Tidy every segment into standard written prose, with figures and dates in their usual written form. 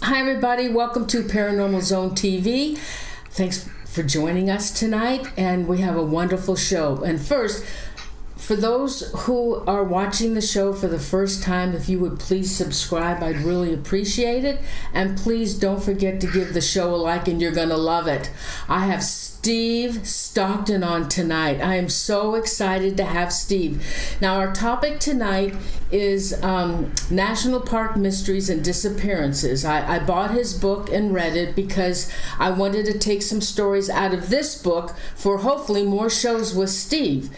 Hi everybody, welcome to Paranormal Zone TV. Thanks for joining us tonight, and we have a wonderful show. And first, for those who are watching the show for the first time, if you would please subscribe, I'd really appreciate it. And please don't forget to give the show a like, and you're going to love it. I have Steve Stockton on tonight. I am so excited to have Steve. Now, our topic tonight is National Park Mysteries and Disappearances. I bought his book and read it because I wanted to take some stories out of this book for hopefully more shows with Steve.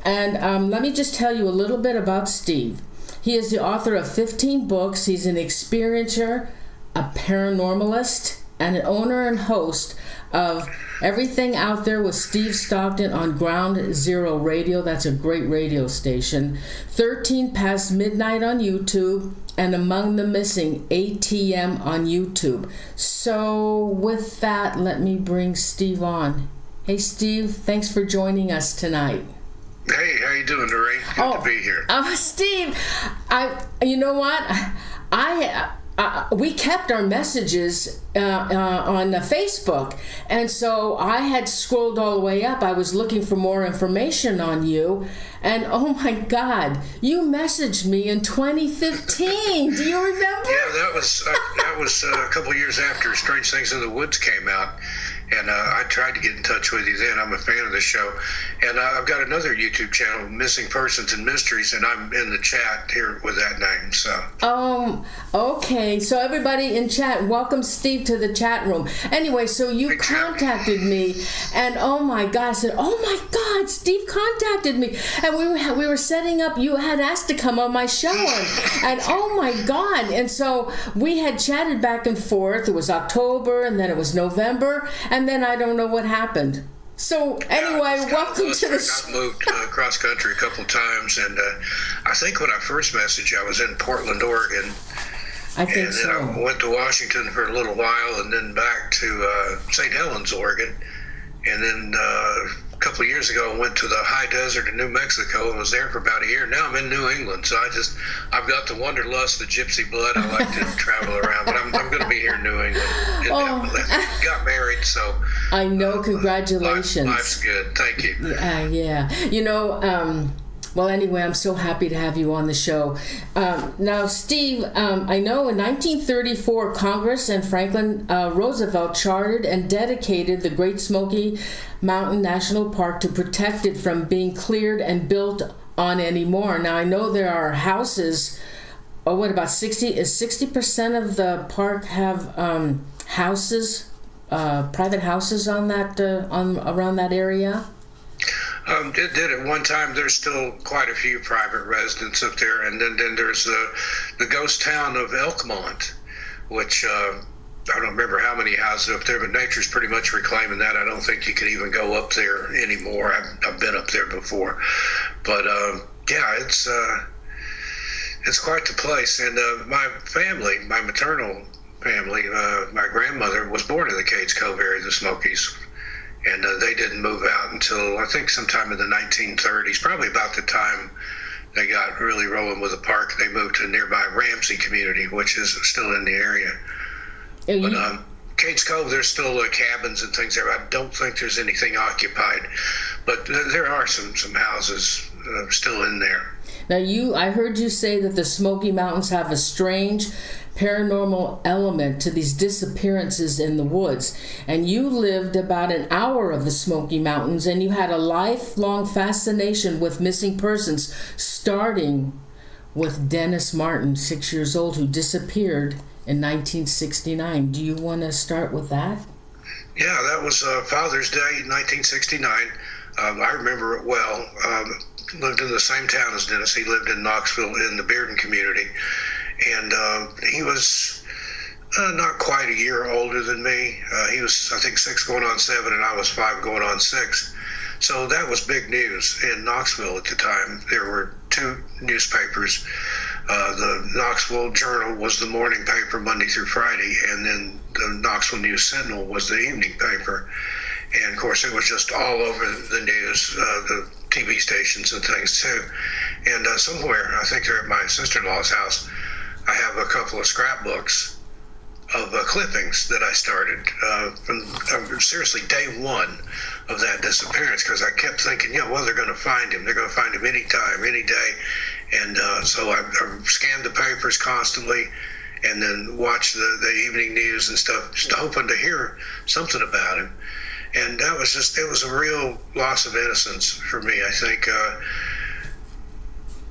And let me just tell you a little bit about Steve. He is the author of 15 books. He's an experiencer, a paranormalist, and an owner and host of Everything Out There with Steve Stockton on Ground Zero Radio. That's a great radio station. 13 Past Midnight on YouTube, and Among the Missing, ATM on YouTube. So with that, let me bring Steve on. Hey Steve, thanks for joining us tonight. Hey, how you doing, Lorraine? Good to be here. Steve, you know what? We kept our messages on Facebook, and so I had scrolled all the way up. I was looking for more information on you, and oh my God, you messaged me in 2015. Do you remember? Yeah, that was a couple of years after Strange Things in the Woods came out. And I tried to get in touch with you then. I'm a fan of the show. And I've got another YouTube channel, Missing Persons and Mysteries, and I'm in the chat here with that name. So. Okay. So everybody in chat, welcome Steve to the chat room. Anyway, so you contacted me, and oh my God, I said, oh my God, Steve contacted me. And we were setting up, you had asked to come on my show, and oh my God. And so we had chatted back and forth. It was October, and then it was November, and then I don't know what happened. So anyway, welcome to the show. I moved cross country a couple of times, and I think when I first messaged you, I was in Portland, Oregon. I think so. And then I went to Washington for a little while, and then back to St. Helens, Oregon. And then a couple of years ago, I went to the high desert in New Mexico and was there for about a year. Now I'm in New England, so I've got the wanderlust, the gypsy blood. I like to travel around, but I'm going to be here in New England. Got married, so. I know, congratulations. Life's good, thank you. Yeah. You know, well, anyway, I'm so happy to have you on the show. Now, Steve, I know in 1934, Congress and Franklin Roosevelt chartered and dedicated the Great Smoky Mountain National Park to protect it from being cleared and built on anymore. Now, I know there are houses, what about 60% of the park have houses, private houses on that, around that area? It did at one time. There's still quite a few private residents up there, and then there's the ghost town of Elkmont, which I don't remember how many houses up there, but nature's pretty much reclaiming that. I don't think you can even go up there anymore. I've been up there before, but yeah, it's quite the place. And my family, my maternal family, my grandmother was born in the Cades Cove area, the Smokies. And they didn't move out until, I think, sometime in the 1930s, probably about the time they got really rolling with the park. They moved to nearby Ramsey community, which is still in the area. But Cades Cove, there's still cabins and things there. I don't think there's anything occupied, but there are some houses still in there. Now, I heard you say that the Smoky Mountains have a strange paranormal element to these disappearances in the woods, and you lived about an hour of the Smoky Mountains, and you had a lifelong fascination with missing persons, starting with Dennis Martin, 6 years old, who disappeared in 1969. Do you want to start with that? Yeah, that was Father's Day, 1969. I remember it well. Lived in the same town as Dennis. He lived in Knoxville in the Bearden community. And he was not quite a year older than me. He was, I think, 6 going on 7, and I was 5 going on 6. So that was big news in Knoxville at the time. There were 2 newspapers. The Knoxville Journal was the morning paper Monday through Friday, and then the Knoxville News Sentinel was the evening paper. And, of course, it was just all over the news, the TV stations and things, too. And somewhere, I think they're at my sister-in-law's house, I have a couple of scrapbooks of clippings that I started from seriously day one of that disappearance, because I kept thinking, well, they're going to find him. They're going to find him anytime, any day. And so I scanned the papers constantly, and then watched the evening news and stuff, just hoping to hear something about him. And that was it was a real loss of innocence for me, I think.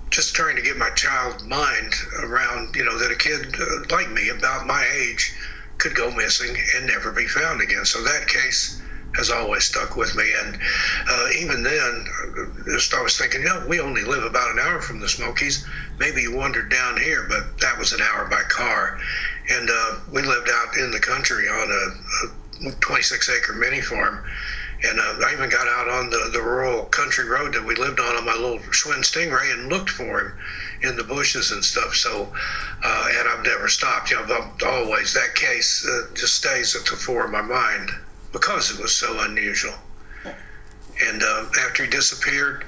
Just trying to get my child mind around, that a kid like me, about my age, could go missing and never be found again. So that case has always stuck with me. And even then, I was thinking, we only live about an hour from the Smokies. Maybe you wandered down here, but that was an hour by car. And we lived out in the country on a 26-acre mini farm. And I even got out on the rural country road that we lived on my little Schwinn Stingray and looked for him in the bushes and stuff. So, and I've never stopped. I've always, that case just stays at the fore of my mind because it was so unusual. And after he disappeared,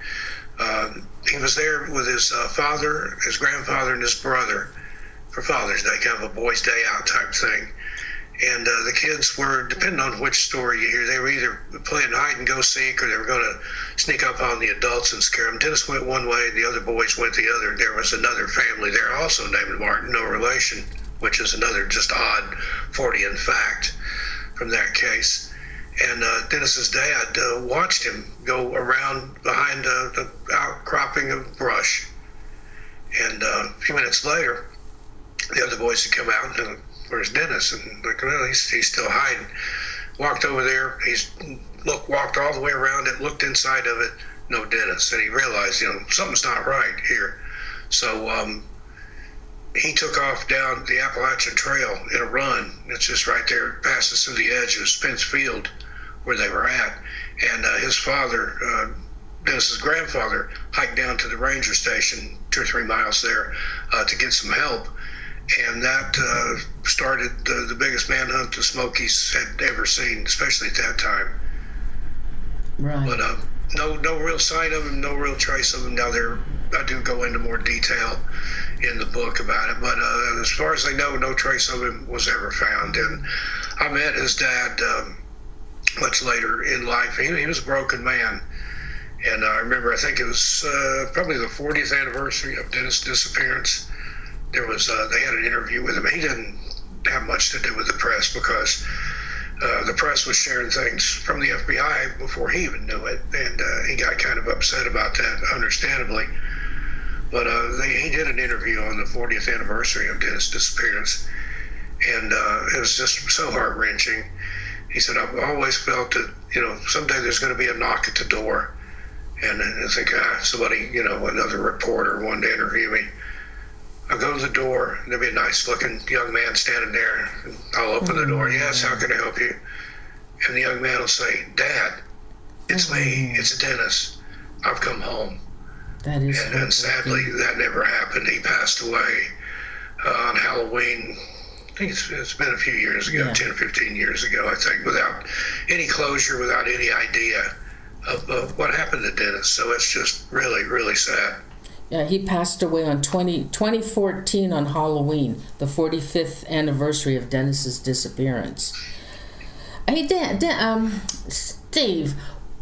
he was there with his father, his grandfather, and his brother for Father's Day, kind of a boys' day out type thing. And the kids were, depending on which story you hear, they were either playing hide and go seek, or they were going to sneak up on the adults and scare them. Dennis went one way, the other boys went the other. There was another family there also named Martin, no relation, which is another just odd Fortean fact from that case. And Dennis's dad watched him go around behind the outcropping of brush. And a few minutes later, the other boys had come out and where's Dennis? And like, well, he's still hiding. Walked over there. Walked all the way around it, looked inside of it, no Dennis. And he realized, something's not right here. So he took off down the Appalachian Trail in a run. It's just right there, passes through the edge of Spence Field where they were at. And his father, Dennis's grandfather, hiked down to the ranger station 2 or 3 miles there to get some help. And that started the biggest manhunt the Smokies had ever seen, especially at that time. Right. But no real sign of him, no real trace of him. Now I do go into more detail in the book about it, but as far as I know, no trace of him was ever found. And I met his dad much later in life. He was a broken man. And I remember, I think it was probably the 40th anniversary of Dennis' disappearance. There was they had an interview with him. He didn't have much to do with the press because the press was sharing things from the FBI before he even knew it, and he got kind of upset about that, understandably. But he did an interview on the 40th anniversary of Dennis' disappearance, and it was just so heart-wrenching. He said, I've always felt that, someday there's going to be a knock at the door, and I think somebody, another reporter wanted to interview me. I'll go to the door, and there'll be a nice-looking young man standing there. And I'll open the door. Yes, how can I help you? And the young man will say, Dad, it's me. It's Dennis. I've come home. That is. And sadly, that never happened. He passed away on Halloween. I think it's been a few years ago, 10 or 15 years ago, I think, without any closure, without any idea of what happened to Dennis. So it's just really, really sad. Yeah, he passed away on 2014 on Halloween, the 45th anniversary of Dennis's disappearance. Hey, Steve,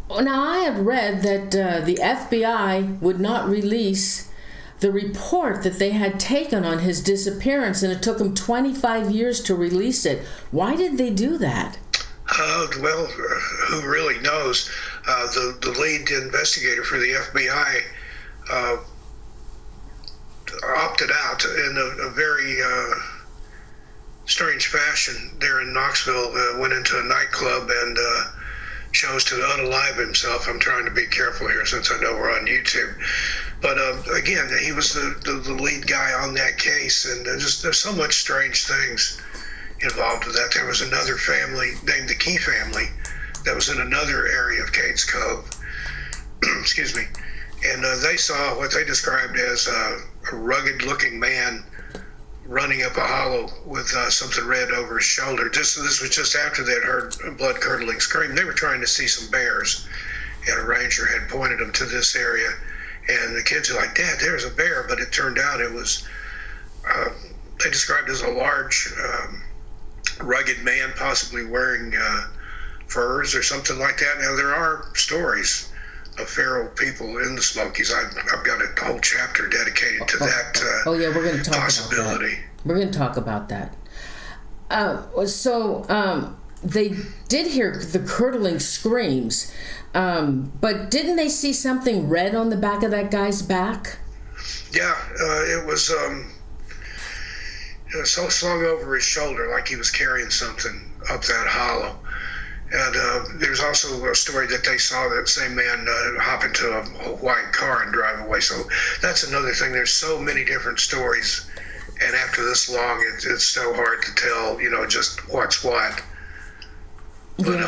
now I had read that the FBI would not release the report that they had taken on his disappearance, and it took them 25 years to release it. Why did they do that? Well, who really knows? The lead investigator for the FBI opted out in a very strange fashion there in Knoxville, went into a nightclub and chose to unalive himself. I'm trying to be careful here since I know we're on YouTube. But again, he was the lead guy on that case, and there's so much strange things involved with that. There was another family named the Key family that was in another area of Cates Cove. Excuse me. And they saw what they described as a rugged-looking man running up a hollow with something red over his shoulder. This was just after they had heard a blood-curdling scream. They were trying to see some bears, and a ranger had pointed them to this area. And the kids were like, Dad, there's a bear. But it turned out it was, they described it as a large rugged man possibly wearing furs or something like that. Now, there are stories of feral people in the Smokies. I've got a whole chapter dedicated to that yeah, we're going to talk possibility. About that. We're going to talk about that. They did hear the curdling screams, but didn't they see something red on the back of that guy's back? Yeah, it was so slung over his shoulder like he was carrying something up that hollow. And there's also a story that they saw that same man hop into a white car and drive away. So that's another thing. There's so many different stories, and after this long, it's so hard to tell, just what's what. But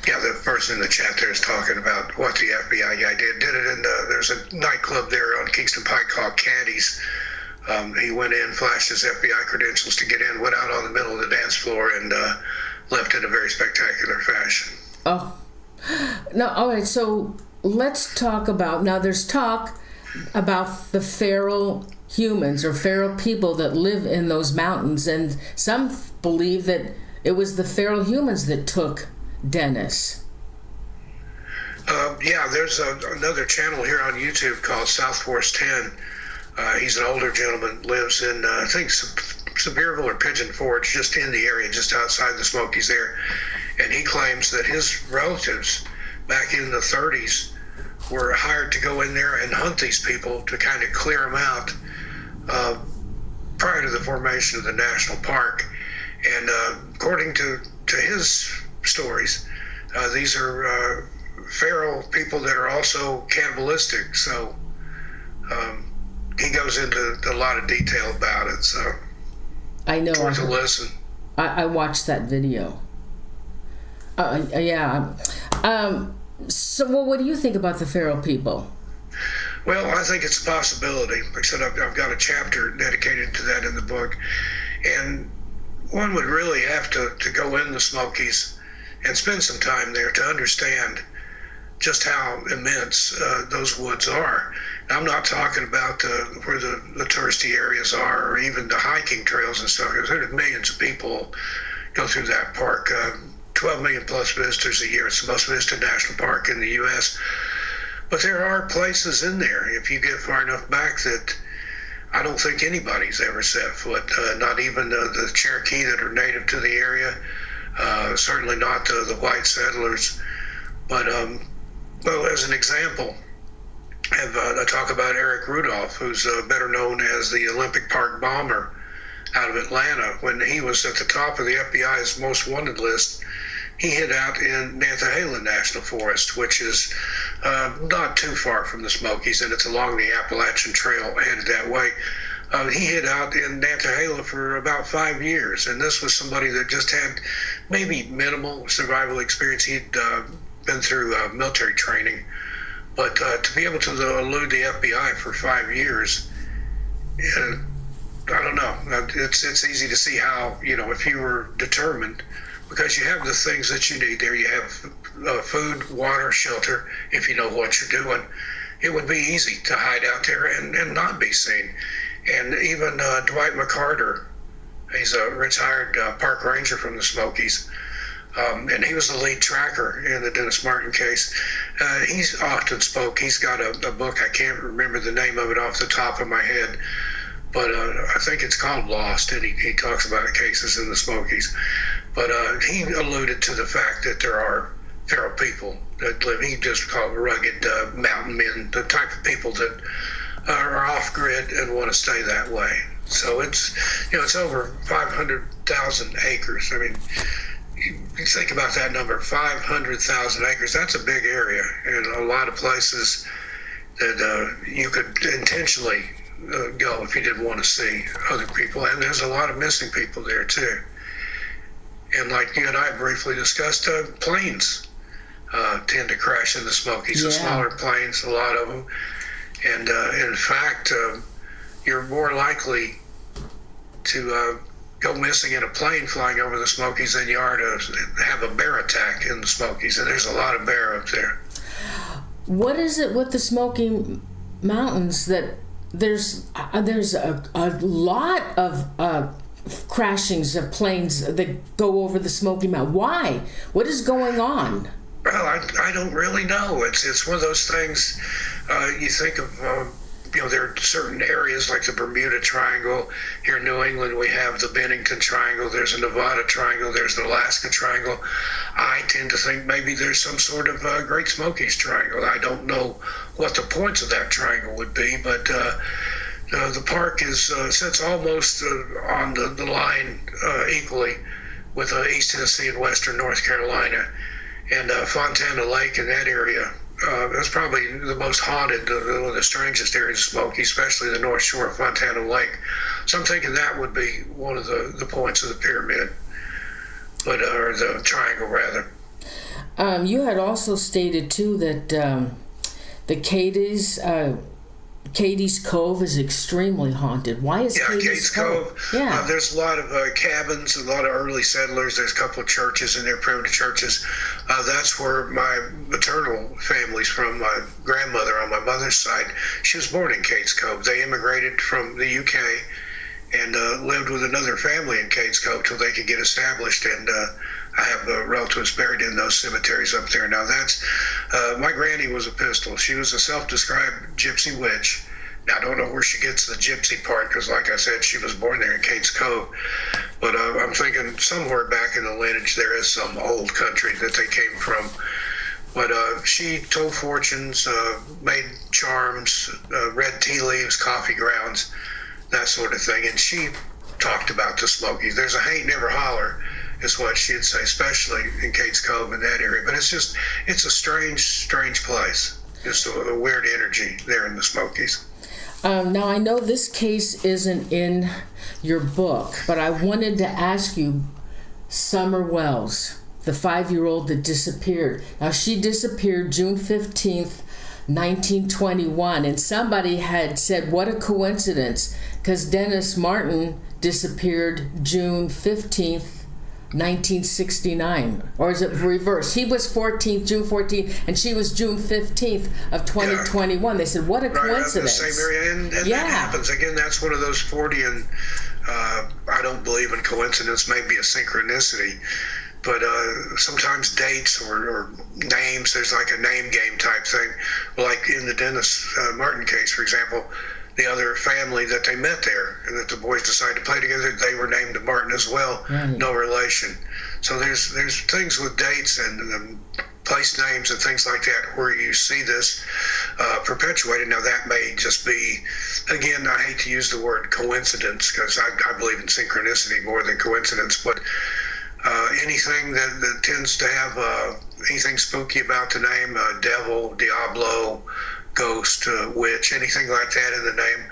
yeah, the person in the chat there is talking about what the FBI guy did. Did it in there's a nightclub there on Kingston Pike called Caddy's. He went in, flashed his FBI credentials to get in, went out on the middle of the dance floor, and left in a very spectacular fashion. Oh, no, all right. So let's talk about, now there's talk about the feral humans or feral people that live in those mountains, and some believe that it was the feral humans that took Dennis. Yeah, there's another channel here on YouTube called South Force 10. He's an older gentleman, lives in, I think, Sevierville or Pigeon Forge, just in the area, just outside the Smokies there. And he claims that his relatives back in the 30s were hired to go in there and hunt these people to kind of clear them out prior to the formation of the national park. And according to his stories, these are feral people that are also cannibalistic. So he goes into a lot of detail about it. So I know. It's worth a listen. I watched that video. Yeah. So, well, what do you think about the feral people? Well, I think it's a possibility. Like I said, I've got a chapter dedicated to that in the book. And one would really have to go in the Smokies and spend some time there to understand just how immense those woods are. I'm not talking about where the touristy areas are or even the hiking trails and stuff. There's millions of people go through that park. 12 million plus visitors a year. It's the most visited national park in the U.S. But there are places in there, if you get far enough back, that I don't think anybody's ever set foot, not even the Cherokee that are native to the area, certainly not the white settlers. But, well, as an example, I talk about Eric Rudolph, who's better known as the Olympic Park bomber out of Atlanta. When he was at the top of the FBI's most wanted list, he hid out in Nantahala National Forest, which is not too far from the Smokies, and it's along the Appalachian Trail headed that way. He hid out in Nantahala for about 5 years, and this was somebody that just had maybe minimal survival experience. He'd been through military training, but to be able to elude the FBI for 5 years, I don't know. It's easy to see how, if you were determined, because you have the things that you need there. You have food, water, shelter. If you know what you're doing, it would be easy to hide out there and not be seen. And even Dwight McCarter, he's a retired park ranger from the Smokies, and he was the lead tracker in the Dennis Martin case. He's often spoke. He's got a book. I can't remember the name of it off the top of my head, but I think it's called Lost, and he talks about cases in the Smokies. But he alluded to the fact that there are feral people that live, he just called rugged mountain men, the type of people that are off-grid and want to stay that way. So it's, it's over 500,000 acres. I mean, you think about that number, 500,000 acres, that's a big area, and a lot of places that you could intentionally go if you didn't want to see other people. And there's a lot of missing people there too. And like you and I briefly discussed, planes tend to crash in the Smokies. The smaller planes, a lot of them. And in fact, you're more likely to go missing in a plane flying over the Smokies than you are to have a bear attack in the Smokies. And there's a lot of bear up there. What is it with the Smoky Mountains that there's a lot of crashings of planes that go over the Smoky Mountain? Why? What is going on? Well, I don't really know. It's one of those things. You think of. There are certain areas like the Bermuda Triangle. Here in New England, we have the Bennington Triangle. There's a Nevada Triangle. There's the Alaska Triangle. I tend to think maybe there's some sort of Great Smokies Triangle. I don't know what the points of that triangle would be, but the park sits almost on the line equally with East Tennessee and Western North Carolina. And Fontana Lake in that area. That's probably the most haunted, one of the strangest areas of Smoky, especially the North Shore of Fontana Lake. So I'm thinking that would be one of the points of the pyramid, or the triangle, rather. You had also stated, too, that the Katie's Cove is extremely haunted. Why is Katie's Cove? Yeah. There's a lot of cabins, a lot of early settlers. There's a couple of churches in there, primitive churches. That's where my maternal family's from. My grandmother on my mother's side, she was born in Kate's Cove. They immigrated from the UK and lived with another family in Kate's Cove till they could get established. And I have relatives buried in those cemeteries up there. Now that's, my granny was a pistol. She was a self-described gypsy witch. Now I don't know where she gets the gypsy part because, like I said, she was born there in Kate's Cove. But I'm thinking somewhere back in the lineage there is some old country that they came from. But she told fortunes, made charms, read tea leaves, coffee grounds, that sort of thing. And she talked about the Smokies. There's a haint never holler, is what she'd say, especially in Kate's Cove in that area. But it's a strange place. Just a weird energy there in the Smokies. Now, I know this case isn't in your book, but I wanted to ask you, Summer Wells, the 5-year-old that disappeared. Now, she disappeared June 15th, 1921, and somebody had said, what a coincidence, because Dennis Martin disappeared June 15th, 1969, or is it reverse? He was June 14th, and she was June 15th of 2021. Yeah. They said, what a coincidence. Right, the same area, and that happens. Again, that's one of those 40, and I don't believe in coincidence, maybe a synchronicity, but sometimes dates or names, there's like a name game type thing. Like in the Dennis Martin case, for example, the other family that they met there and that the boys decided to play together, they were named Martin as well. Right. No relation. So there's things with dates and place names and things like that where you see this perpetuated. Now that may just be, again, I hate to use the word coincidence because I believe in synchronicity more than coincidence, but anything that tends to have anything spooky about the name, devil, diablo, ghost, witch, anything like that in the name,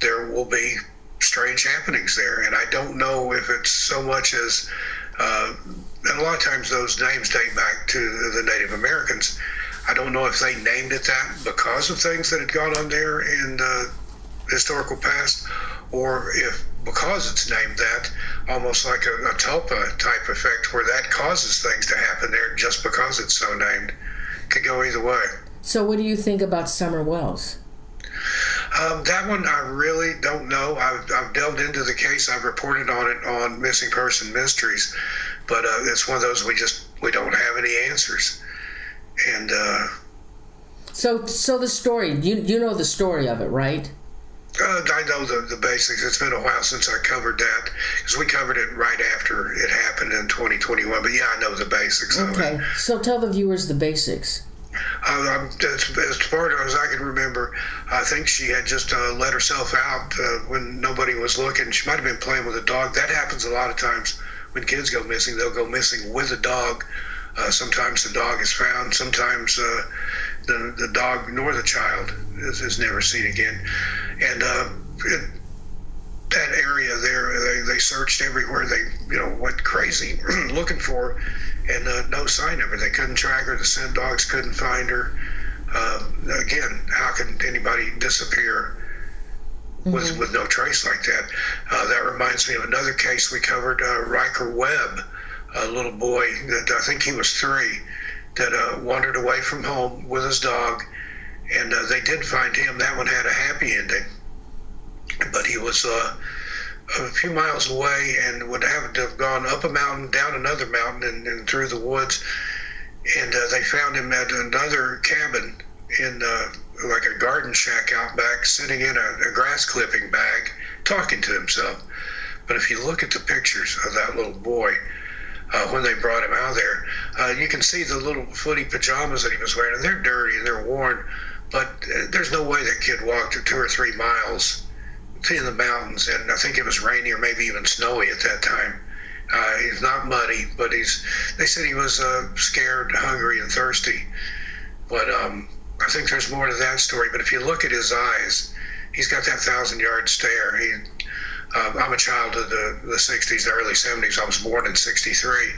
there will be strange happenings there. And I don't know if it's so much as, and a lot of times those names date back to the Native Americans. I don't know if they named it that because of things that had gone on there in the historical past, or if because it's named that, almost like a tulpa type effect where that causes things to happen there just because it's so named. Could go either way. So what do you think about Summer Wells? That one I really don't know. I've delved into the case. I've reported on it on Missing Person Mysteries, but it's one of those we don't have any answers. And so the story, you know the story of it, right? I know the basics. It's been a while since I covered that because we covered it right after it happened in 2021. But yeah, I know the basics of it. Okay, so tell the viewers the basics. As far as I can remember, I think she had just let herself out when nobody was looking. She might have been playing with a dog. That happens a lot of times when kids go missing. They'll go missing with a dog. Sometimes the dog is found. Sometimes the dog nor the child is never seen again. And that area there, they searched everywhere. They went crazy looking for her. And no sign of her. They couldn't track her. The scent dogs couldn't find her. Again, how can anybody disappear with no trace like that? That reminds me of another case we covered, Riker Webb, a little boy that I think he was 3, that wandered away from home with his dog, and they did find him. That one had a happy ending, but he was a few miles away and would have to have gone up a mountain, down another mountain, and through the woods. And they found him at another cabin in like a garden shack out back, sitting in a grass clipping bag, talking to himself. But if you look at the pictures of that little boy, when they brought him out there, you can see the little footy pajamas that he was wearing, and they're dirty and they're worn, but there's no way that kid walked 2 or 3 miles in the mountains, and I think it was rainy or maybe even snowy at that time. He's not muddy, but they said he was scared, hungry, and thirsty. But I think there's more to that story. But if you look at his eyes, he's got that 1,000-yard stare. I'm a child of the 60s, the early 70s. I was born in 63.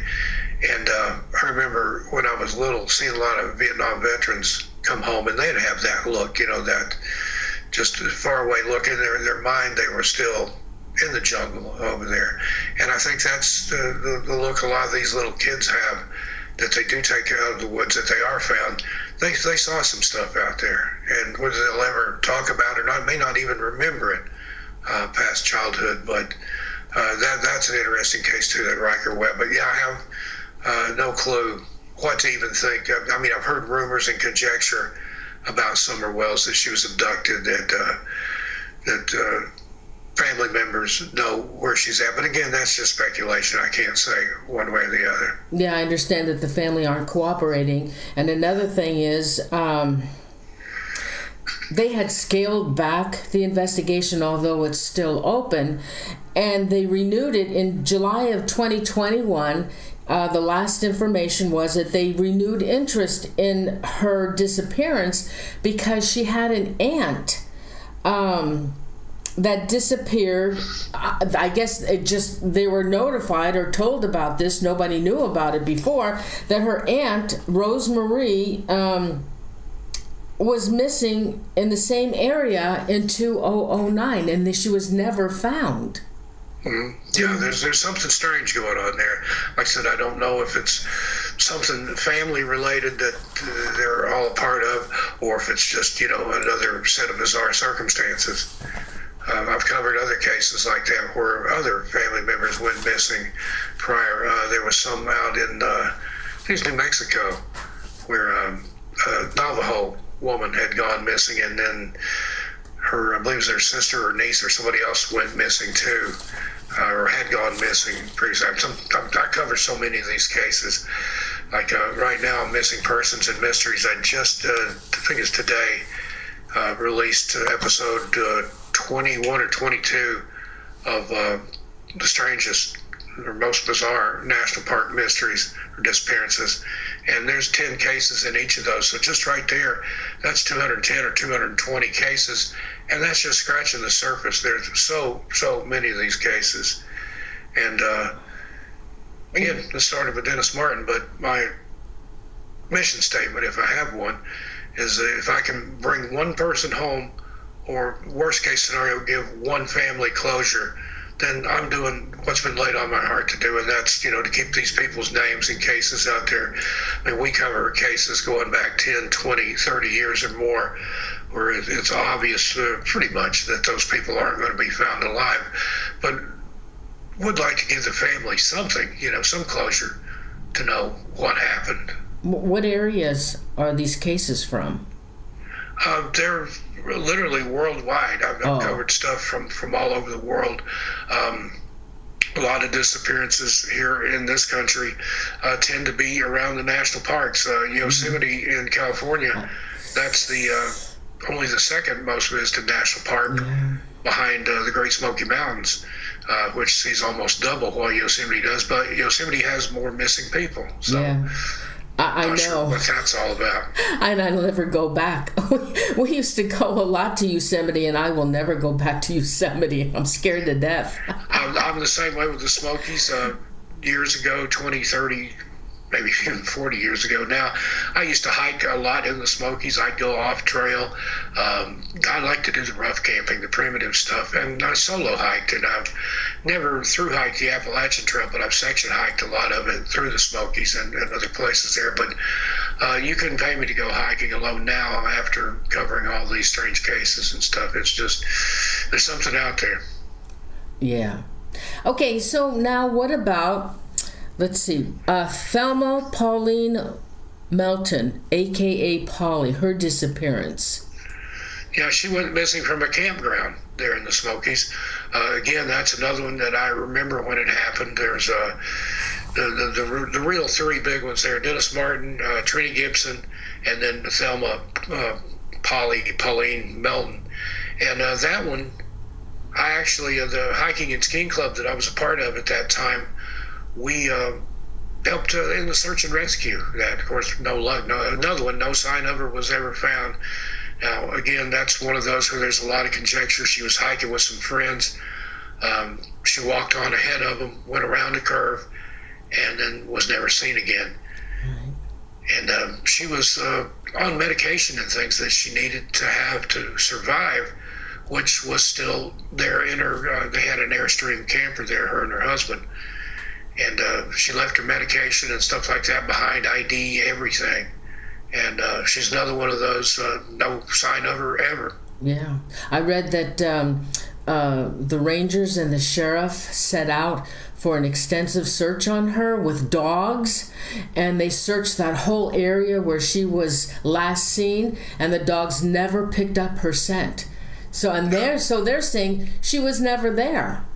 And I remember when I was little seeing a lot of Vietnam veterans come home, and they'd have that look, that just far away look in their mind. They were still in the jungle over there. And I think that's the look a lot of these little kids have, that they do take out of the woods, that they are found. They saw some stuff out there, and whether they'll ever talk about it or not, may not even remember it past childhood. But that's an interesting case too, that Riker Webb. But yeah, I have no clue what to even think. I mean, I've heard rumors and conjecture about Summer Wells, that she was abducted, that family members know where she's at. But again, that's just speculation. I can't say one way or the other. Yeah, I understand that the family aren't cooperating. And another thing is, they had scaled back the investigation, although it's still open, and they renewed it in July of 2021. The last information was that they renewed interest in her disappearance because she had an aunt that disappeared. I guess they were notified or told about this. Nobody knew about it before, that her aunt, Rosemarie, was missing in the same area in 2009, and she was never found. Mm-hmm. Yeah, there's something strange going on there. Like I said, I don't know if it's something family related that they're all a part of, or if it's just another set of bizarre circumstances. I've covered other cases like that where other family members went missing prior. There was some out in I think it's New Mexico, where a Navajo woman had gone missing, and then I believe it was their sister or niece or somebody else went missing too, or had gone missing previously. I cover so many of these cases. Like right now, Missing Persons and Mysteries, I just, I think it's today, released episode 21 or 22 of the strangest or most bizarre national park mysteries or disappearances. And there's 10 cases in each of those. So just right there, that's 210 or 220 cases. And that's just scratching the surface. There's so many of these cases. And again, this started with Dennis Martin, but my mission statement, if I have one, is if I can bring one person home, or worst case scenario, give one family closure, then I'm doing what's been laid on my heart to do, and that's, to keep these people's names and cases out there. I mean, we cover cases going back 10, 20, 30 years or more, where it's obvious pretty much that those people aren't going to be found alive, but would like to give the family something, some closure to know what happened. What areas are these cases from? They're literally worldwide. I've covered stuff from all over the world. A lot of disappearances here in this country tend to be around the national parks. Yosemite in California, that's the only the second most visited national park behind the Great Smoky Mountains, which sees almost double what Yosemite does. But Yosemite has more missing people. So. Yeah. I know. Sure what that's all about. And I'll never go back. We used to go a lot to Yosemite, and I will never go back to Yosemite. I'm scared to death. I'm the same way with the Smokies. Years ago, 20, 30, maybe even 40 years ago now, I used to hike a lot in the Smokies. I'd go off trail. I like to do the rough camping, the primitive stuff, and I solo hiked, and I've never through hiked the Appalachian Trail, but I've section hiked a lot of it through the Smokies and other places there. But you couldn't pay me to go hiking alone now after covering all these strange cases and stuff. It's just, there's something out there. Yeah. Okay, so now what about, let's see, Thelma Pauline Melton, a.k.a. Polly, her disappearance. Yeah, she went missing from a campground there in the Smokies. Again, that's another one that I remember when it happened. There's the real three big ones there: Dennis Martin, Trini Gibson, and then Thelma Pauline Melton. And that one, I actually, the hiking and skiing club that I was a part of at that time, we helped in the search and rescue. That, of course, no luck. Another one, no sign of her was ever found. Now, again, that's one of those where there's a lot of conjecture. She was hiking with some friends. She walked on ahead of them, went around the curve, and then was never seen again. Right. And she was on medication and things that she needed to have to survive, which was still there in her. They had an Airstream camper there, her and her husband. And she left her medication and stuff like that behind, ID, everything. And she's another one of those, no sign of her ever. Yeah. I read that the Rangers and the sheriff set out for an extensive search on her with dogs, and they searched that whole area where she was last seen, and the dogs never picked up her scent. So they're saying she was never there.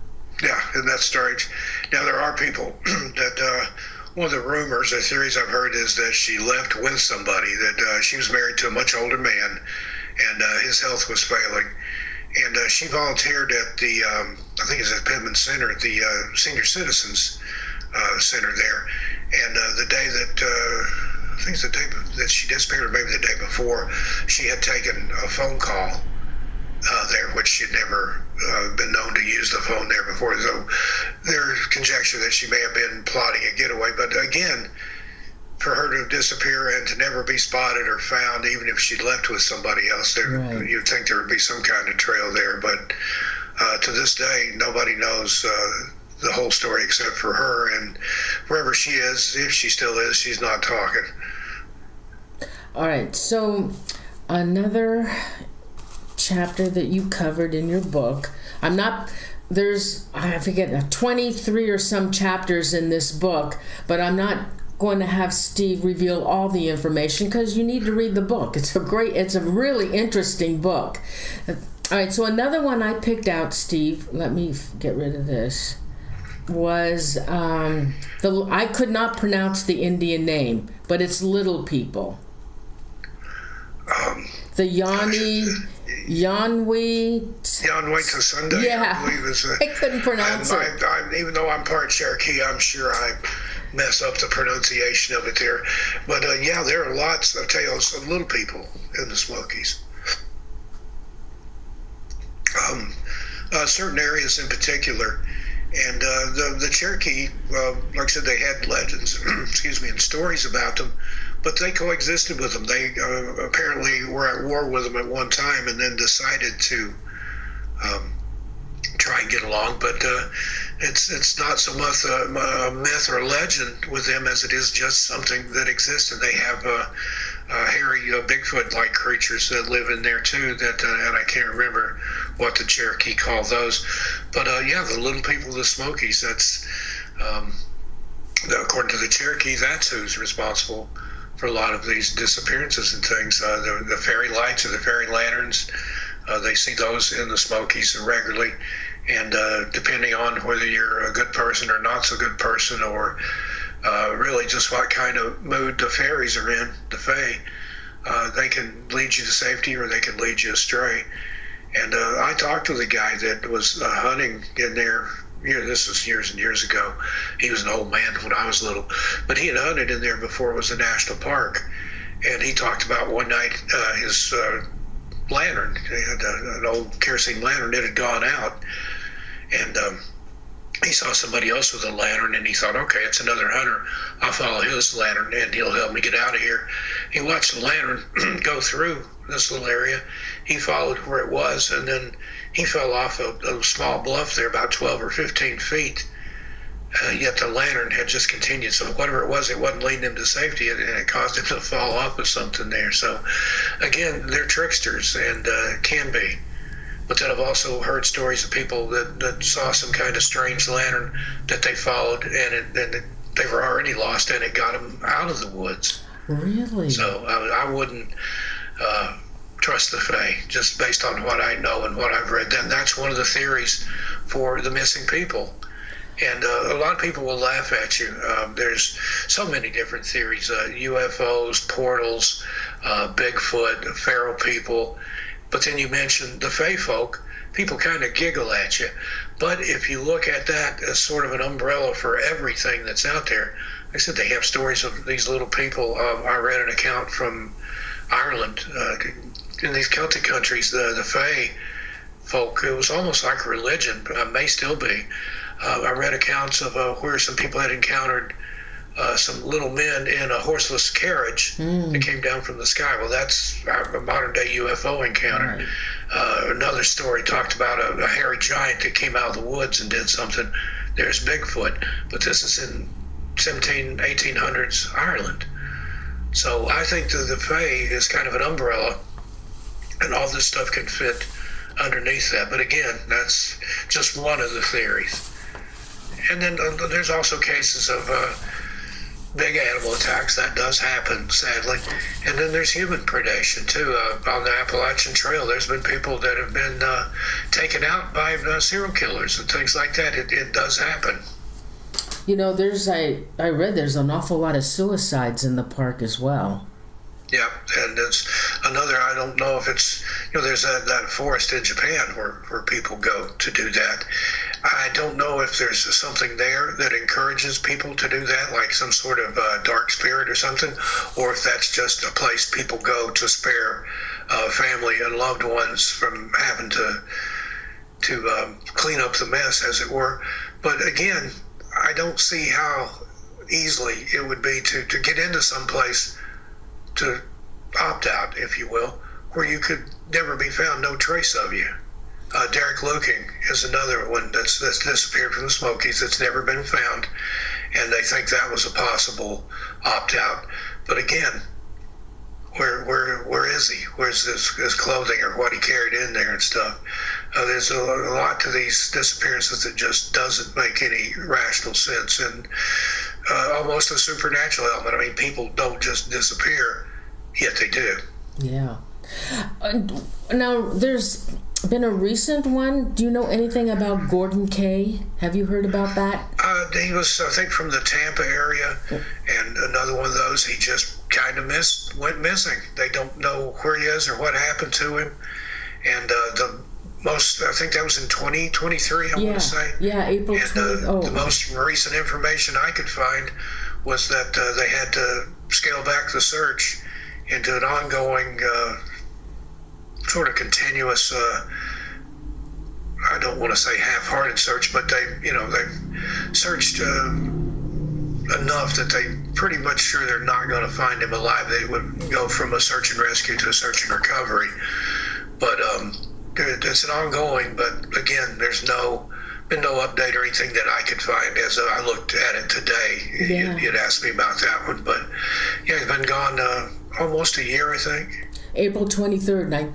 Yeah, and that's strange. Now, there are people that... one of the rumors, the theories I've heard is that she left with somebody, that she was married to a much older man, and his health was failing. And she volunteered at the, I think it's at Pittman Center, at the Senior Citizens Center there. And the day that, I think it's the day that she disappeared, or maybe the day before, she had taken a phone call there, which she'd never been known to use the phone there before. So there's conjecture that she may have been plotting a getaway. But again, for her to disappear and to never be spotted or found, even if she'd left with somebody else, right, you'd think there would be some kind of trail there. But to this day, nobody knows the whole story except for her. And wherever she is, if she still is, she's not talking. All right, so another chapter that you covered in your book. There's, I forget, 23 or some chapters in this book, but I'm not going to have Steve reveal all the information because you need to read the book. It's a really interesting book. All right, so another one I picked out, Steve, let me get rid of this, was, I could not pronounce the Indian name, but it's Little People. The Yanwi Sunday. Yeah, I couldn't pronounce it. Even though I'm part Cherokee, I'm sure I mess up the pronunciation of it there. But yeah, there are lots of tales of little people in the Smokies. Certain areas in particular. And the Cherokee, like I said, they had legends, and stories about them, but they coexisted with them. They apparently were at war with them at one time and then decided to try and get along. But it's not so much a myth or a legend with them as it is just something that exists. And they have hairy Bigfoot-like creatures that live in there too, and I can't remember what the Cherokee call those. But yeah, the Little People of the Smokies, that's according to the Cherokee, that's who's responsible for a lot of these disappearances and things. The fairy lights or the fairy lanterns, they see those in the Smokies regularly. And depending on whether you're a good person or not so good person, or really just what kind of mood the fairies are in, the fae, they can lead you to safety or they can lead you astray. And I talked to the guy that was hunting in there. This was years and years ago. He was an old man when I was little, but he had hunted in there before it was a national park. And he talked about one night his lantern, he had an old kerosene lantern, it had gone out. And he saw somebody else with a lantern, and he thought, okay, it's another hunter. I'll follow his lantern, and he'll help me get out of here. He watched the lantern go through this little area. He followed where it was, and then he fell off a small bluff there, about 12 or 15 feet. Yet the lantern had just continued. So whatever it wasn't leading him to safety, and it caused him to fall off of something there. So, again, they're tricksters, and can be. But then I've also heard stories of people that saw some kind of strange lantern that they followed, and they were already lost, and it got them out of the woods. Really? So I wouldn't trust the Fae, just based on what I know and what I've read. Then that's one of the theories for the missing people. And a lot of people will laugh at you. There's so many different theories: UFOs, portals, Bigfoot, feral people. But then you mention the Fae folk. People kind of giggle at you. But if you look at that as sort of an umbrella for everything that's out there, like I said, they have stories of these little people. I read an account from Ireland. In these Celtic countries, the Fae folk, it was almost like a religion, may still be. I read accounts of where some people had encountered some little men in a horseless carriage that came down from the sky. Well, that's a modern-day UFO encounter. Right. Another story talked about a hairy giant that came out of the woods and did something. There's Bigfoot, but this is in 1800s Ireland. So I think that the Fae is kind of an umbrella, and all this stuff can fit underneath that. But again, that's just one of the theories. And then there's also cases of big animal attacks. That does happen, sadly. And then there's human predation, too. On the Appalachian Trail, there's been people that have been taken out by serial killers and things like that. It does happen. You know, I read there's an awful lot of suicides in the park as well. Yeah, and it's another, I don't know if it's, there's that forest in Japan where people go to do that. I don't know if there's something there that encourages people to do that, like some sort of dark spirit or something, or if that's just a place people go to spare family and loved ones from having to clean up the mess, as it were. But again, I don't see how easily it would be to get into some place to opt out, if you will, where you could never be found, no trace of you. Derek Looking is another one that's disappeared from the Smokies that's never been found, and they think that was a possible opt out. But again, where is he? Where's his clothing or what he carried in there and stuff? There's a lot to these disappearances that just doesn't make any rational sense, and almost a supernatural element. I mean, people don't just disappear, yet they do. Yeah. Now, there's been a recent one. Do you know anything about Gordon Kay? Have you heard about that? He was, I think, from the Tampa area, and another one of those, he just kind of went missing. They don't know where he is or what happened to him. And I think that was in 2023, I want to say. Yeah, April 20th. The most recent information I could find was that they had to scale back the search into an ongoing sort of continuous, I don't want to say half-hearted search, but they searched enough that they pretty much sure they're not going to find him alive. They would go from a search and rescue to a search and recovery. But it's an ongoing, but again, there's been no update or anything that I could find as I looked at it today. Yeah. You'd asked me about that one, but yeah, he's been gone almost a year, I think. April 23rd,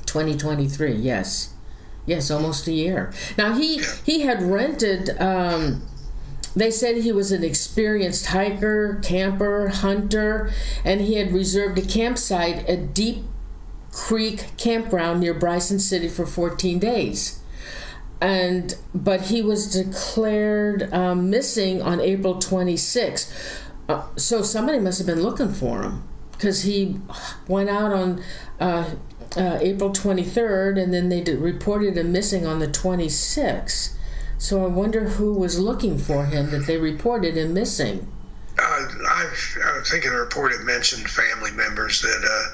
2023, yes. Yes, almost a year. Now, he had rented, they said he was an experienced hiker, camper, hunter, and he had reserved a campsite at Deep Creek Campground near Bryson City for 14 days. But he was declared missing on April 26th. So somebody must have been looking for him, because he went out on April 23rd, and then they reported him missing on the 26th. So I wonder who was looking for him that they reported him missing. I think in the report it mentioned family members that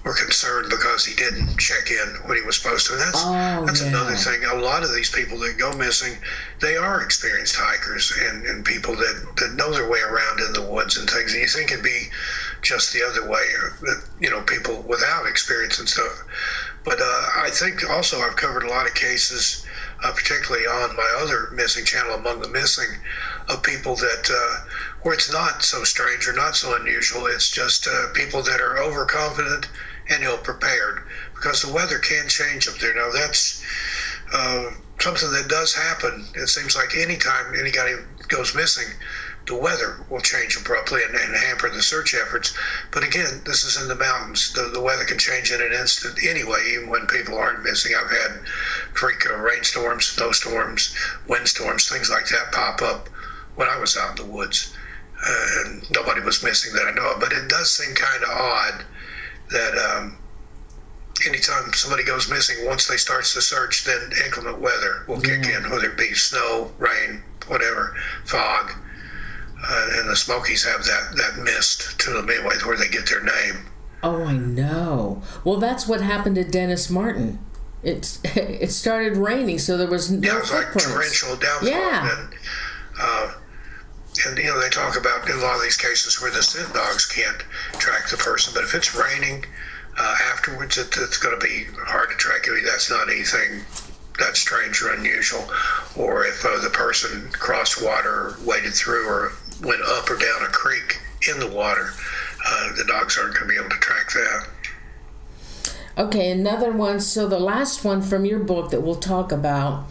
were concerned because he didn't check in when he was supposed to. And that's another thing. A lot of these people that go missing, they are experienced hikers and people that know their way around in the woods and things. And you think it'd be just the other way, people without experience and stuff. But I think also I've covered a lot of cases, particularly on my other missing channel, Among the Missing, of people that where it's not so strange or not so unusual. It's just people that are overconfident and ill-prepared, because the weather can change up there. Now, that's something that does happen. It seems like anytime anybody goes missing, the weather will change abruptly and hamper the search efforts. But again, this is in the mountains. The weather can change in an instant anyway, even when people aren't missing. I've had freak rainstorms, snowstorms, windstorms, things like that pop up when I was out in the woods. And nobody was missing that I know of. But it does seem kind of odd that anytime somebody goes missing, once they start the search, then inclement weather will kick in, whether it be snow, rain, whatever, fog. And the Smokies have that mist to them anyway, where they get their name. Oh, I know. Well, that's what happened to Dennis Martin. It started raining, so there was no footprints. Like torrential downfall. Yeah. And they talk about in a lot of these cases where the scent dogs can't track the person, but if it's raining afterwards, it's going to be hard to track. I mean, that's not anything that's strange or unusual. Or if the person crossed water, waded through, or went up or down a creek in the water, the dogs aren't going to be able to track that. Okay, another one. So the last one from your book that we'll talk about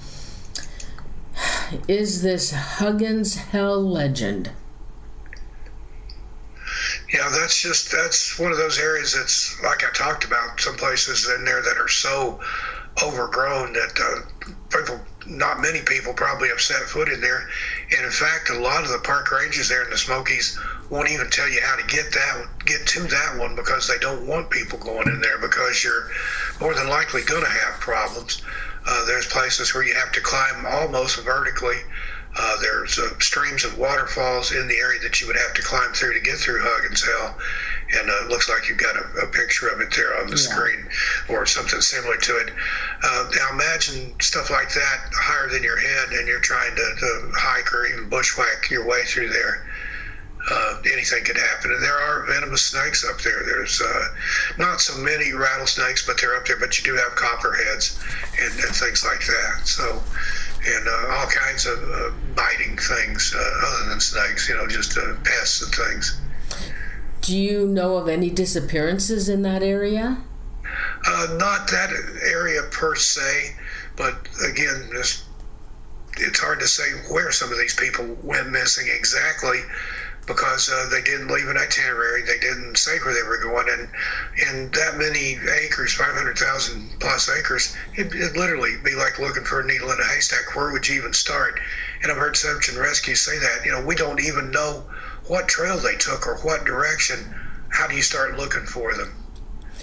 is this Huggins Hell legend. Yeah, that's one of those areas that's, like I talked about, some places in there that are so overgrown that not many people probably have set foot in there. And in fact, a lot of the park rangers there in the Smokies won't even tell you how to get to that one, because they don't want people going in there, because you're more than likely going to have problems. There's places where you have to climb almost vertically. There's streams and waterfalls in the area that you would have to climb through to get through Huggins Hell. And it looks like you've got a picture of it there on the screen, or something similar to it. Now imagine stuff like that higher than your head, and you're trying to hike or even bushwhack your way through there. Anything could happen. And there are venomous snakes up there. There's not so many rattlesnakes, but they're up there. But you do have copperheads and things like that. So, and all kinds of biting things other than snakes, just pests and things. Do you know of any disappearances in that area? Not that area per se, but again, it's hard to say where some of these people went missing exactly, because they didn't leave an itinerary. They didn't say where they were going. And that many acres, 500,000 plus acres, it'd literally be like looking for a needle in a haystack. Where would you even start? And I've heard search and rescue say that, we don't even know what trail they took or what direction. How do you start looking for them?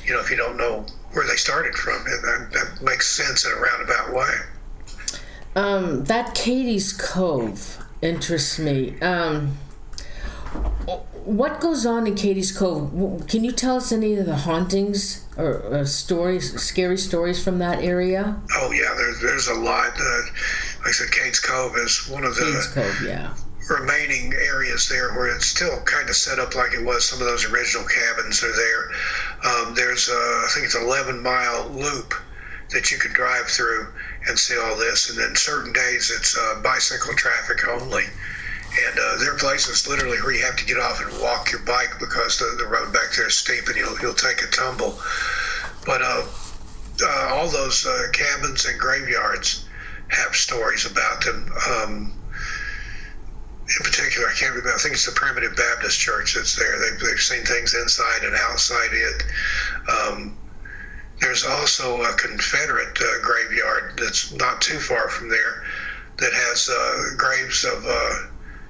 If you don't know where they started from. That makes sense in a roundabout way. That Katie's Cove interests me. What goes on in Katie's Cove? Can you tell us any of the hauntings or stories, scary stories from that area? Oh yeah, there's a lot. Like I said, Katie's Cove is one of the remaining areas there where it's still kind of set up like it was. Some of those original cabins are there. There's I think it's 11-mile loop that you could drive through and see all this, and then certain days it's bicycle traffic only. And there are places literally where you have to get off and walk your bike because the road back there is steep and you'll take a tumble. But all those cabins and graveyards have stories about them. In particular, I can't remember, I think it's the Primitive Baptist Church that's there. They've seen things inside and outside it. There's also a Confederate graveyard that's not too far from there that has graves of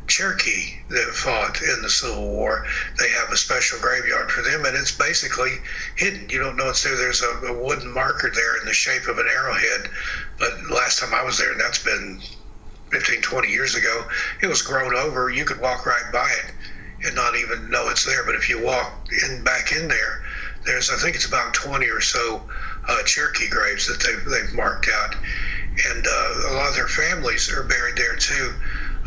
Cherokee that fought in the Civil War. They have a special graveyard for them, and it's basically hidden. You don't know it's there. There's a wooden marker there in the shape of an arrowhead. But last time I was there, and that's been 15, 20 years ago, it was grown over. You could walk right by it and not even know it's there. But if you walk back in there, there's, I think it's about 20 or so Cherokee graves that they've marked out. And a lot of their families are buried there too.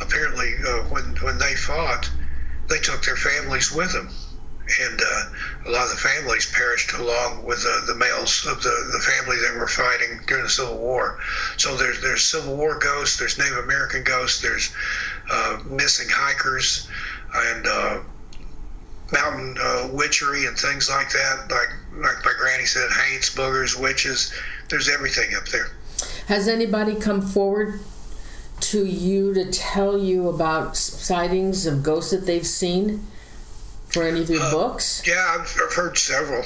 Apparently, when they fought, they took their families with them. And a lot of the families perished along with the males of the family that were fighting during the Civil War. So there's Civil War ghosts, there's Native American ghosts, there's missing hikers, and mountain witchery and things like that. Like my granny said, haints, boogers, witches. There's everything up there. Has anybody come forward to you to tell you about sightings of ghosts that they've seen for any of your books? Yeah, I've heard several.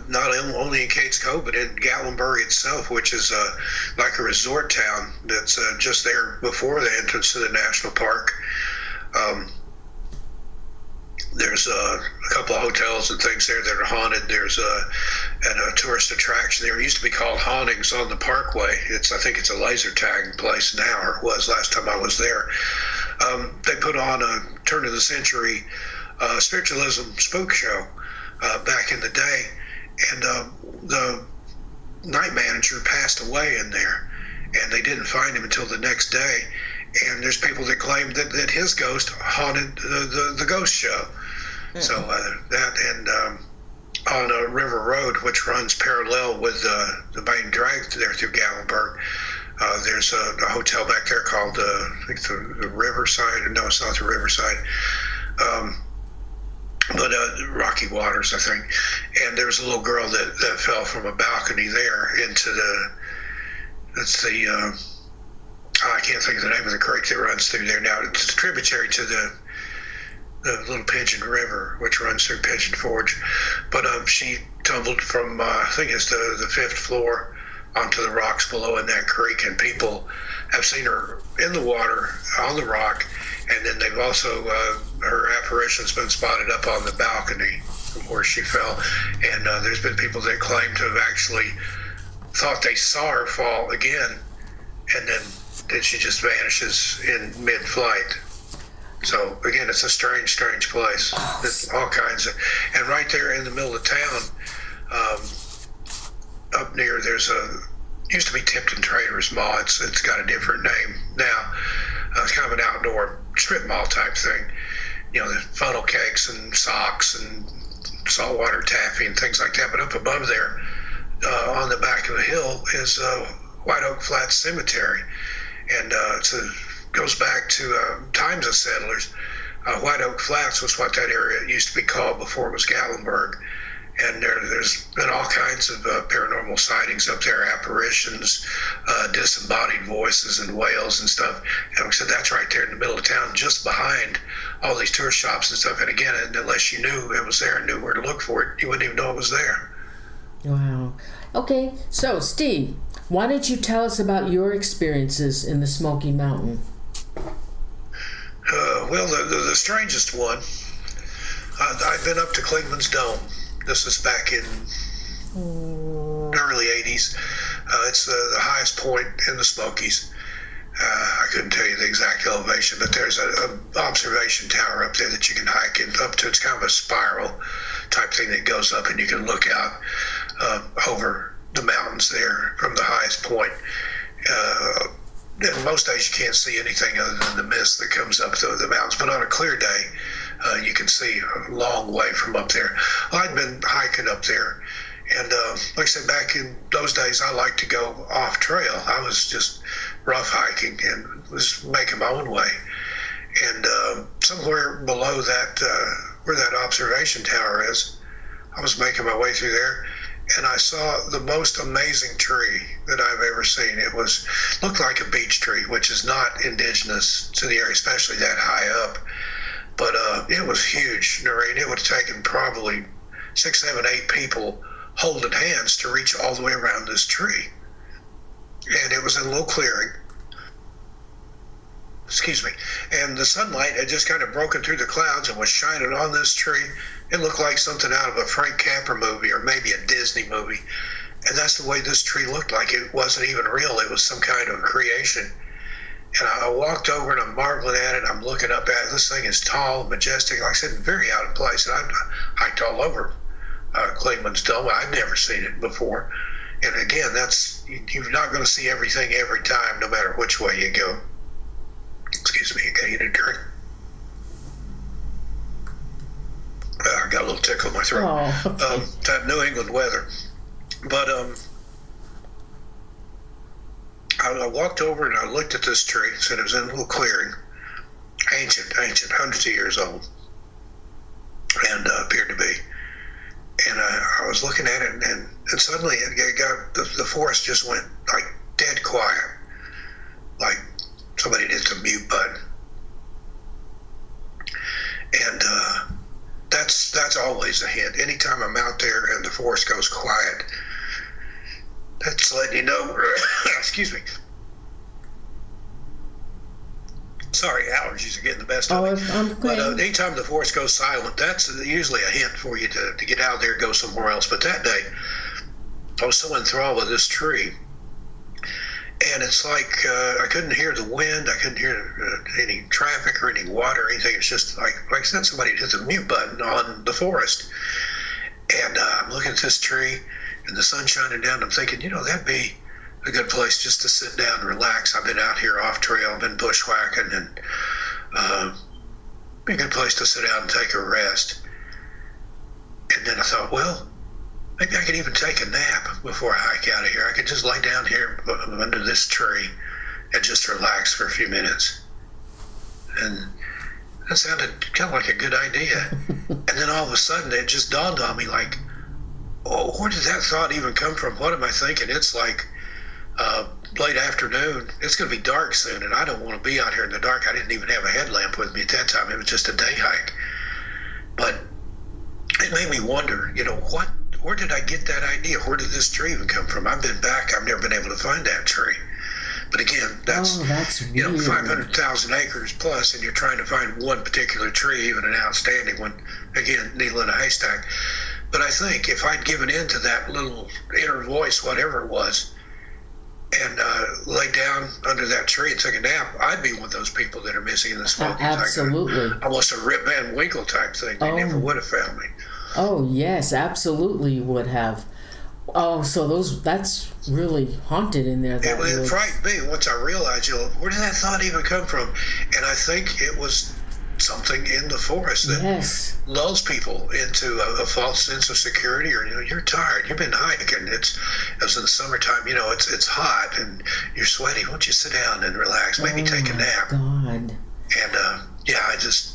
Not only in Kate's Cove, but in Gatlinburg itself, which is like a resort town that's just there before the entrance to the national park. There's a couple of hotels and things there that are haunted. There's a tourist attraction there. It used to be called Hauntings on the Parkway. I think it's a laser tag place now, or it was last time I was there. They put on a turn of the century spiritualism spook show back in the day, and the night manager passed away in there, and they didn't find him until the next day. And there's people that claim that his ghost haunted the ghost show. Mm-hmm. So that, and on a river road which runs parallel with the main drag there through Gatlinburg, there's a hotel back there called I think the Riverside. No, it's not the Riverside. But Rocky Waters, I think. And there was a little girl that fell from a balcony there into I can't think of the name of the creek that runs through there now. It's a tributary to the Little Pigeon River, which runs through Pigeon Forge. But she tumbled from, I think it's the fifth floor onto the rocks below in that creek, and people have seen her in the water on the rock, and then they've also, her apparition's been spotted up on the balcony from where she fell, and there's been people that claim to have actually thought they saw her fall again, and then she just vanishes in mid-flight. So again, it's a strange place. There's all kinds of, and right there in the middle of town, up near, used to be Tipton Traders Mall. It's got a different name now. It's kind of an outdoor strip mall type thing. There's funnel cakes and socks and saltwater taffy and things like that. But up above there, on the back of a hill, is White Oak Flats Cemetery. And goes back to times of settlers. White Oak Flats was what that area used to be called before it was Gatlinburg. And there's been all kinds of paranormal sightings up there, apparitions, disembodied voices and wails and stuff. And like I said, that's right there in the middle of town, just behind all these tourist shops and stuff. And again, unless you knew it was there and knew where to look for it, you wouldn't even know it was there. Wow. Okay, so Steve, why don't you tell us about your experiences in the Smoky Mountain? Well, the strangest one, I've been up to Klingman's Dome. This is back in the early 80s. It's the highest point in the Smokies. I couldn't tell you the exact elevation, but there's an observation tower up there that you can hike up to. It's kind of a spiral type thing that goes up, and you can look out over the mountains there from the highest point. And most days you can't see anything other than the mist that comes up the mountains, but on a clear day, you can see a long way from up there. I'd been hiking up there, and like I said, back in those days, I liked to go off trail. I was just rough hiking and was making my own way. And somewhere below that, where that observation tower is, I was making my way through there, and I saw the most amazing tree that I've ever seen. It looked like a beech tree, which is not indigenous to the area, especially that high up. But it was huge, Noreen. It would have taken probably 6, 7, 8 people holding hands to reach all the way around this tree. And it was in a little clearing. Excuse me. And the sunlight had just kind of broken through the clouds and was shining on this tree. It looked like something out of a Frank Capra movie or maybe a Disney movie. And that's the way this tree looked like. It wasn't even real. It was some kind of creation. And I walked over and I'm marveling at it. I'm looking up at it. This thing is tall, majestic, like I said, very out of place. And I've hiked all over Klingman's Dome. I've never seen it before. And again, you're not going to see everything every time, no matter which way you go. Excuse me, I gotta get a drink. I got a little tickle in my throat. Oh, okay. That New England weather. But I walked over and I looked at this tree. Said it was in a little clearing, ancient, hundreds of years old. was looking at it, and suddenly it got the forest just went like dead quiet, like somebody hit the mute button. And that's always a hint. Anytime I'm out there and the forest goes quiet, that's letting you know. Excuse me. Sorry, allergies are getting the best of me. But anytime the forest goes silent, that's usually a hint for you to get out there and go somewhere else. But that day, I was so enthralled with this tree, and it's like I couldn't hear the wind, I couldn't hear any traffic or any water or anything. It's just like I said, somebody hit the mute button on the forest. And I'm looking at this tree, and the sun's shining down. I'm thinking, that'd be a good place just to sit down and relax. I've been out here off trail, I've been bushwhacking, and be a good place to sit down and take a rest. And then I thought, well, maybe I could even take a nap before I hike out of here. I could just lay down here under this tree and just relax for a few minutes. And that sounded kind of like a good idea. And then all of a sudden it just dawned on me like, oh, where did that thought even come from? What am I thinking? It's like late afternoon. It's going to be dark soon, and I don't want to be out here in the dark. I didn't even have a headlamp with me at that time. It was just a day hike. But it made me wonder, where did I get that idea? Where did this tree even come from? I've been back. I've never been able to find that tree. But again, that's 500,000 acres plus, and you're trying to find one particular tree, even an outstanding one. Again, needle in a haystack. But I think if I'd given in to that little inner voice, whatever it was, and lay down under that tree and take a nap, I'd be one of those people that are missing in the smoke. Absolutely. Like almost a Rip Van Winkle type thing. They never would have found me. Oh, yes, absolutely you would have. Oh, so that's really haunted in there. It frightened me once I realized, where did that thought even come from? And I think it was something in the forest that lulls people into a false sense of security, or you're tired, you've been hiking, it was in the summertime, it's hot and you're sweaty, why don't you sit down and relax, maybe take a nap. God. And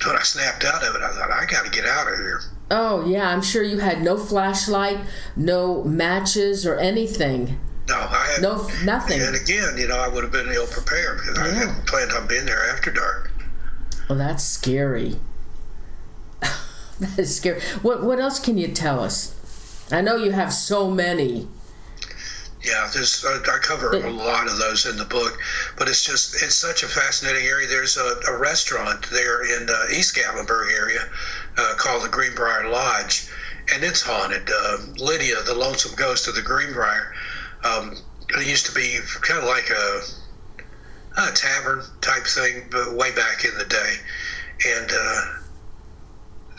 when I snapped out of it, I thought, I got to get out of here. Oh yeah, I'm sure you had no flashlight, no matches or anything. No, I had nothing. And again, I would have been ill prepared because I hadn't planned on being there after dark. Well, that's scary. That is scary. What else can you tell us? I know you have so many. Yeah, I cover a lot of those in the book, but it's such a fascinating area. There's a restaurant there in East Gatlinburg area called the Greenbrier Lodge, and it's haunted. Lydia, the lonesome ghost of the Greenbrier, it used to be kind of like a tavern type thing, but way back in the day. And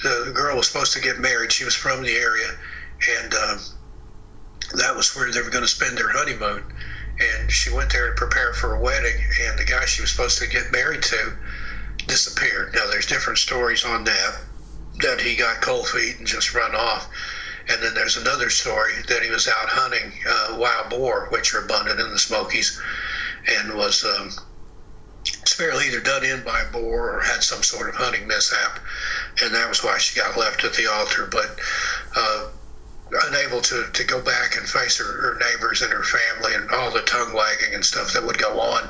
the girl was supposed to get married. She was from the area, and that was where they were going to spend their honeymoon. And she went there to prepare for a wedding, and the guy she was supposed to get married to disappeared. Now, there's different stories on that he got cold feet and just run off. And then there's another story that he was out hunting wild boar, which are abundant in the Smokies, and was severely either done in by a boar or had some sort of hunting mishap. And that was why she got left at the altar. But unable to go back and face her neighbors and her family and all the tongue wagging and stuff that would go on,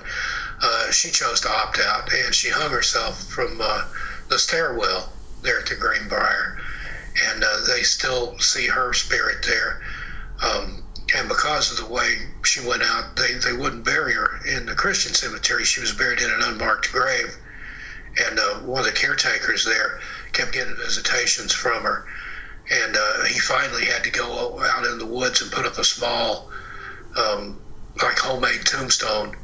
she chose to opt out, and she hung herself from the stairwell there at the Greenbrier. And they still see her spirit there. And because of the way she went out, they wouldn't bury her in the Christian cemetery. She was buried in an unmarked grave. And one of the caretakers there kept getting visitations from her. And he finally had to go out in the woods and put up a small, like homemade tombstone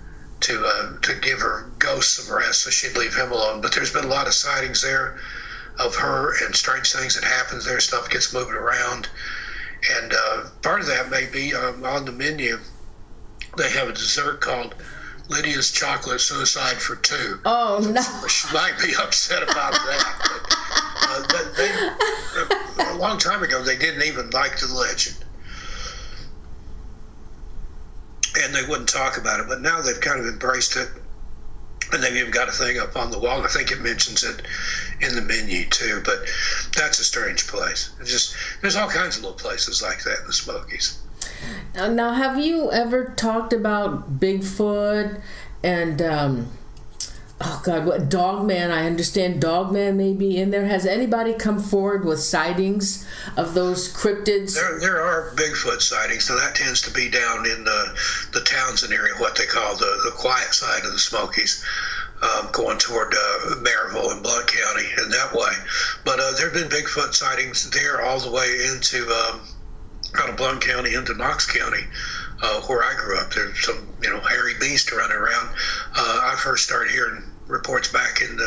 to give her ghost some rest so she'd leave him alone. But there's been a lot of sightings there of her and strange things that happens there. Stuff gets moved around. And part of that may be on the menu, they have a dessert called Lydia's Chocolate Suicide for Two. Oh, no. She might be upset about that. But, a long time ago, they didn't even like the legend. And they wouldn't talk about it. But now they've kind of embraced it. And they've even got a thing up on the wall. I think it mentions it in the menu too. But that's a strange place. There's all kinds of little places like that in the Smokies. Now, have you ever talked about Bigfoot and what Dogman? I understand Dogman may be in there. Has anybody come forward with sightings of those cryptids? There are Bigfoot sightings, so that tends to be down in the Townsend area, what they call the quiet side of the Smokies, going toward Maryville and Blount County and that way. But there have been Bigfoot sightings there all the way into out of Blount County into Knox County, where I grew up. There's some hairy beast running around. I first started hearing reports back in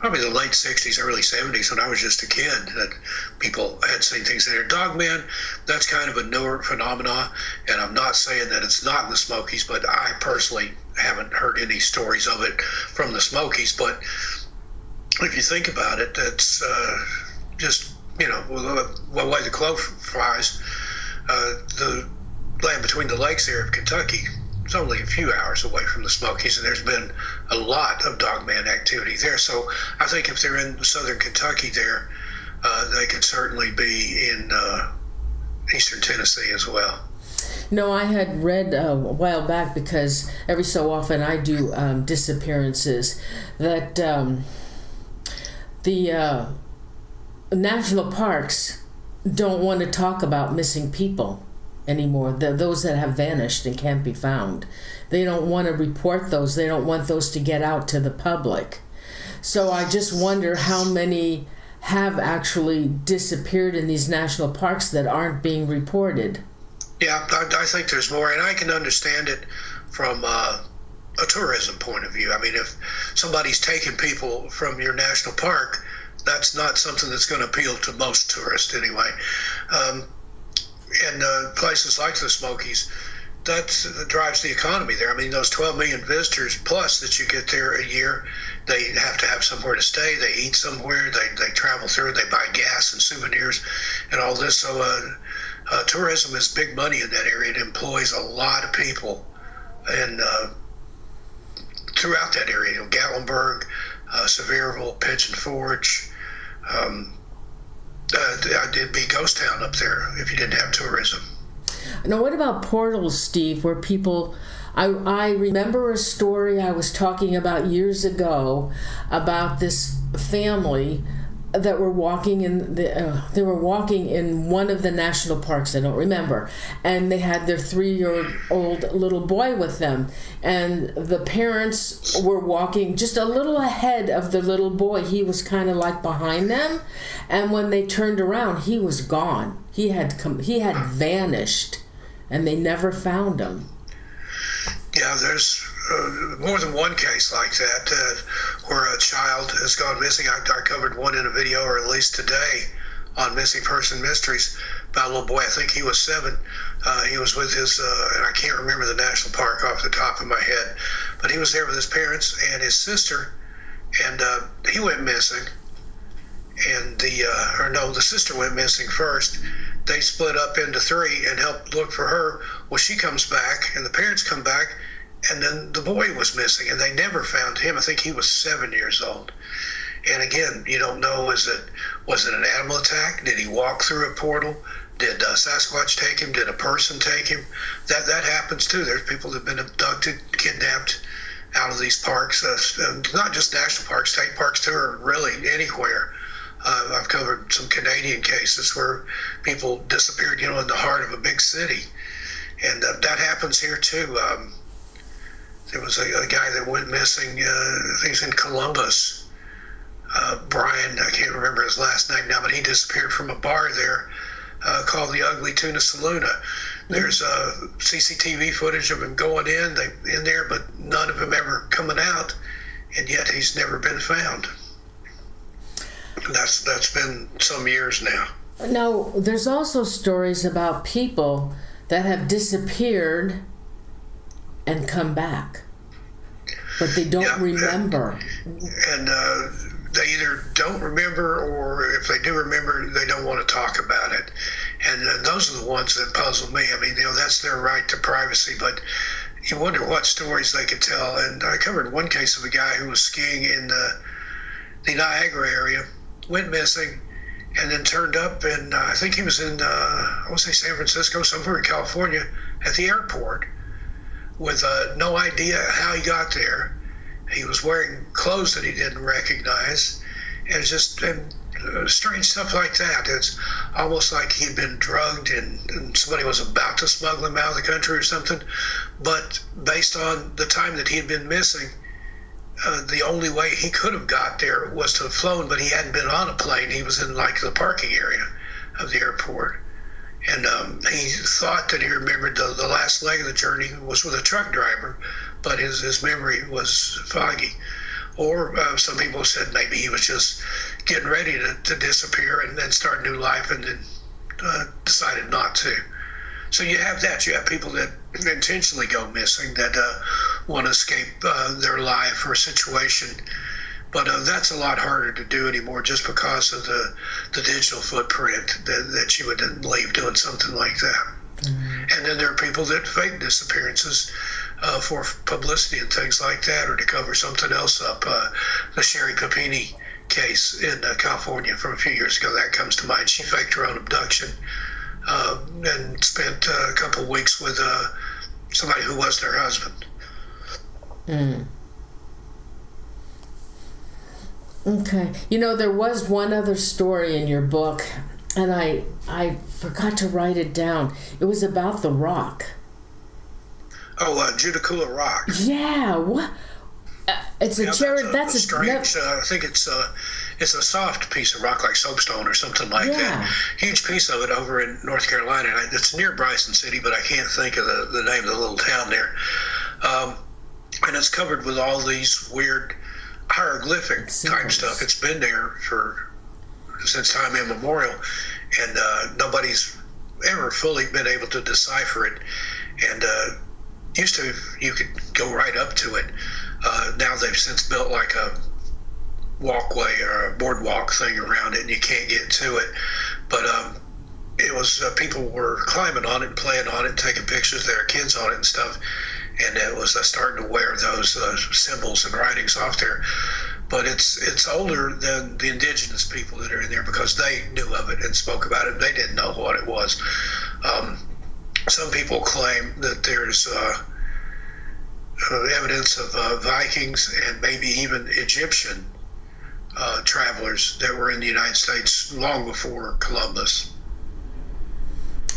probably the late 60s, early 70s, when I was just a kid, that people had seen things in there. Dogman, that's kind of a newer phenomenon, and I'm not saying that it's not in the Smokies, but I personally haven't heard any stories of it from the Smokies. But if you think about it, it's just, one way the crow flies, the land between the lakes there of Kentucky, it's only a few hours away from the Smokies, and there's been a lot of Dogman activity there. So I think if they're in southern Kentucky there, they could certainly be in eastern Tennessee as well. No, I had read a while back, because every so often I do disappearances, that the national parks don't want to talk about missing people anymore, those that have vanished and can't be found. They don't want to report those. They don't want those to get out to the public. So I just wonder how many have actually disappeared in these national parks that aren't being reported. Yeah, I think there's more, and I can understand it from a tourism point of view. I mean, if somebody's taking people from your national park, that's not something that's going to appeal to most tourists anyway. And places like the Smokies, that drives the economy there. I mean, those 12 million visitors plus that you get there a year, they have to have somewhere to stay. They eat somewhere. They travel through. They buy gas and souvenirs and all this. So tourism is big money in that area. It employs a lot of people, and throughout that area, Gatlinburg, Sevierville, Pigeon Forge. It'd be ghost town up there if you didn't have tourism. Now, what about portals, Steve, where people... I remember a story I was talking about years ago about this family that were walking in they were walking in one of the national parks, I don't remember, and they had their 3-year-old little boy with them, and the parents were walking just a little ahead of the little boy. He was kind of like behind them, and when they turned around, he was gone. He had vanished, and they never found him. Yeah, there's more than one case like that where a child has gone missing. I covered one in a video, or at least today, on Missing Person Mysteries, about a little boy. I think he was 7. He was with his, and I can't remember the national park off the top of my head, but he was there with his parents and his sister, and he went missing. And the sister went missing first. They split up into 3 and helped look for her. Well, she comes back, and the parents come back, and then the boy was missing, and they never found him. I think he was 7 years old. And again, you don't know, was it an animal attack? Did he walk through a portal? Did Sasquatch take him? Did a person take him? That happens too. There's people that have been abducted, kidnapped out of these parks. Not just national parks, state parks too, or really anywhere. I've covered some Canadian cases where people disappeared, in the heart of a big city. And that happens here too. There was a guy that went missing, I think he's in Columbus. Brian, I can't remember his last name now, but he disappeared from a bar there called the Ugly Tuna Saloona. There's CCTV footage of him going in there, but none of him ever coming out, and yet he's never been found. That's been some years now. Now, there's also stories about people that have disappeared and come back, but they don't remember. And they either don't remember, or if they do remember, they don't want to talk about it. And those are the ones that puzzle me. I mean, that's their right to privacy, but you wonder what stories they could tell. And I covered one case of a guy who was skiing in the Niagara area, went missing, and then turned up, and I think he was in, I want to say San Francisco, somewhere in California, at the airport, with no idea how he got there. He was wearing clothes that he didn't recognize, and just strange stuff like that. It's almost like he'd been drugged and somebody was about to smuggle him out of the country or something. But based on the time that he had been missing, the only way he could have got there was to have flown, but he hadn't been on a plane. He was in like the parking area of the airport. And he thought that he remembered the last leg of the journey was with a truck driver, but his memory was foggy. Or some people said maybe he was just getting ready to disappear and then start a new life, and then decided not to. So you have that. You have people that intentionally go missing, that want to escape their life or situation. But that's a lot harder to do anymore, just because of the digital footprint that you would leave doing something like that. Mm-hmm. And then there are people that fake disappearances for publicity and things like that, or to cover something else up. The Sherry Papini case in California from a few years ago, that comes to mind. She faked her own abduction and spent a couple of weeks with somebody who wasn't her husband. Mm. Okay. You know, there was one other story in your book, and I forgot to write it down. It was about the rock. Oh, Judicula Rock. Yeah. What? It's a charity. That's a strange. I think it's a soft piece of rock, like soapstone or something like that. Huge piece of it over in North Carolina. It's near Bryson City, but I can't think of the name of the little town there. And it's covered with all these weird hieroglyphic type stuff. It's been there since time immemorial, and nobody's ever fully been able to decipher it. And used to, you could go right up to it. Now they've since built like a walkway or a boardwalk thing around it, and you can't get to it. But it was people were climbing on it and playing on it and taking pictures of their kids on it and stuff. And it was starting to wear those symbols and writings off there. But it's older than the indigenous people that are in there, because they knew of it and spoke about it. They didn't know what it was. Some people claim that there's evidence of Vikings and maybe even Egyptian travelers that were in the United States long before Columbus.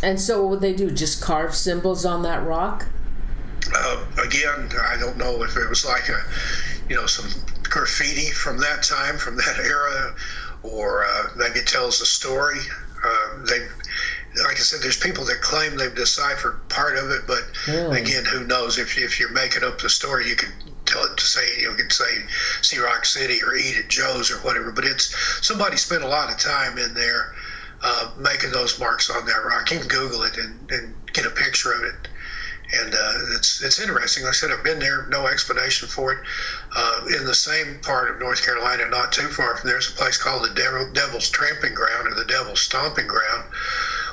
And so what would they do? Just carve symbols on that rock? Again, I don't know if it was like some graffiti from that time, from that era, or maybe it tells a story. Like I said, there's people that claim they've deciphered part of it, but again, who knows? If you're making up the story, you could tell it to say, you could say Sea Rock City or Eat at Joe's or whatever, but it's somebody spent a lot of time in there making those marks on that rock. You can Google it and get a picture of it. And it's interesting. Like I said, I've been there, no explanation for it. In the same part of North Carolina, not too far from there, is a place called the Devil's Tramping Ground, or the Devil's Stomping Ground,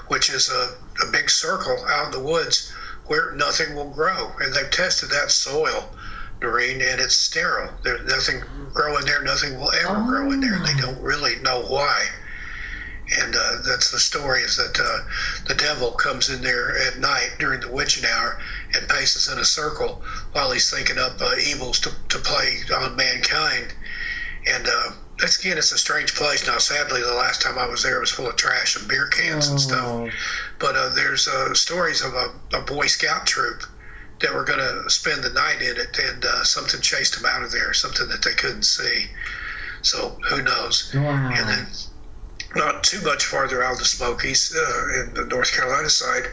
which is a big circle out in the woods where nothing will grow. And they've tested that soil, Noreen, and it's sterile. There's nothing growing there. Nothing will ever grow in there. And they don't really know why. And that's the story, is that the devil comes in there at night during the witching hour and paces in a circle while he's thinking up evils to play on mankind. And it's a strange place. Now, sadly, the last time I was there, it was full of trash and beer cans and stuff. But there's stories of a Boy Scout troop that were going to spend the night in it, and something chased them out of there, something that they couldn't see. So who knows? Wow. And then, not too much farther out of the Smokies, in the North Carolina side,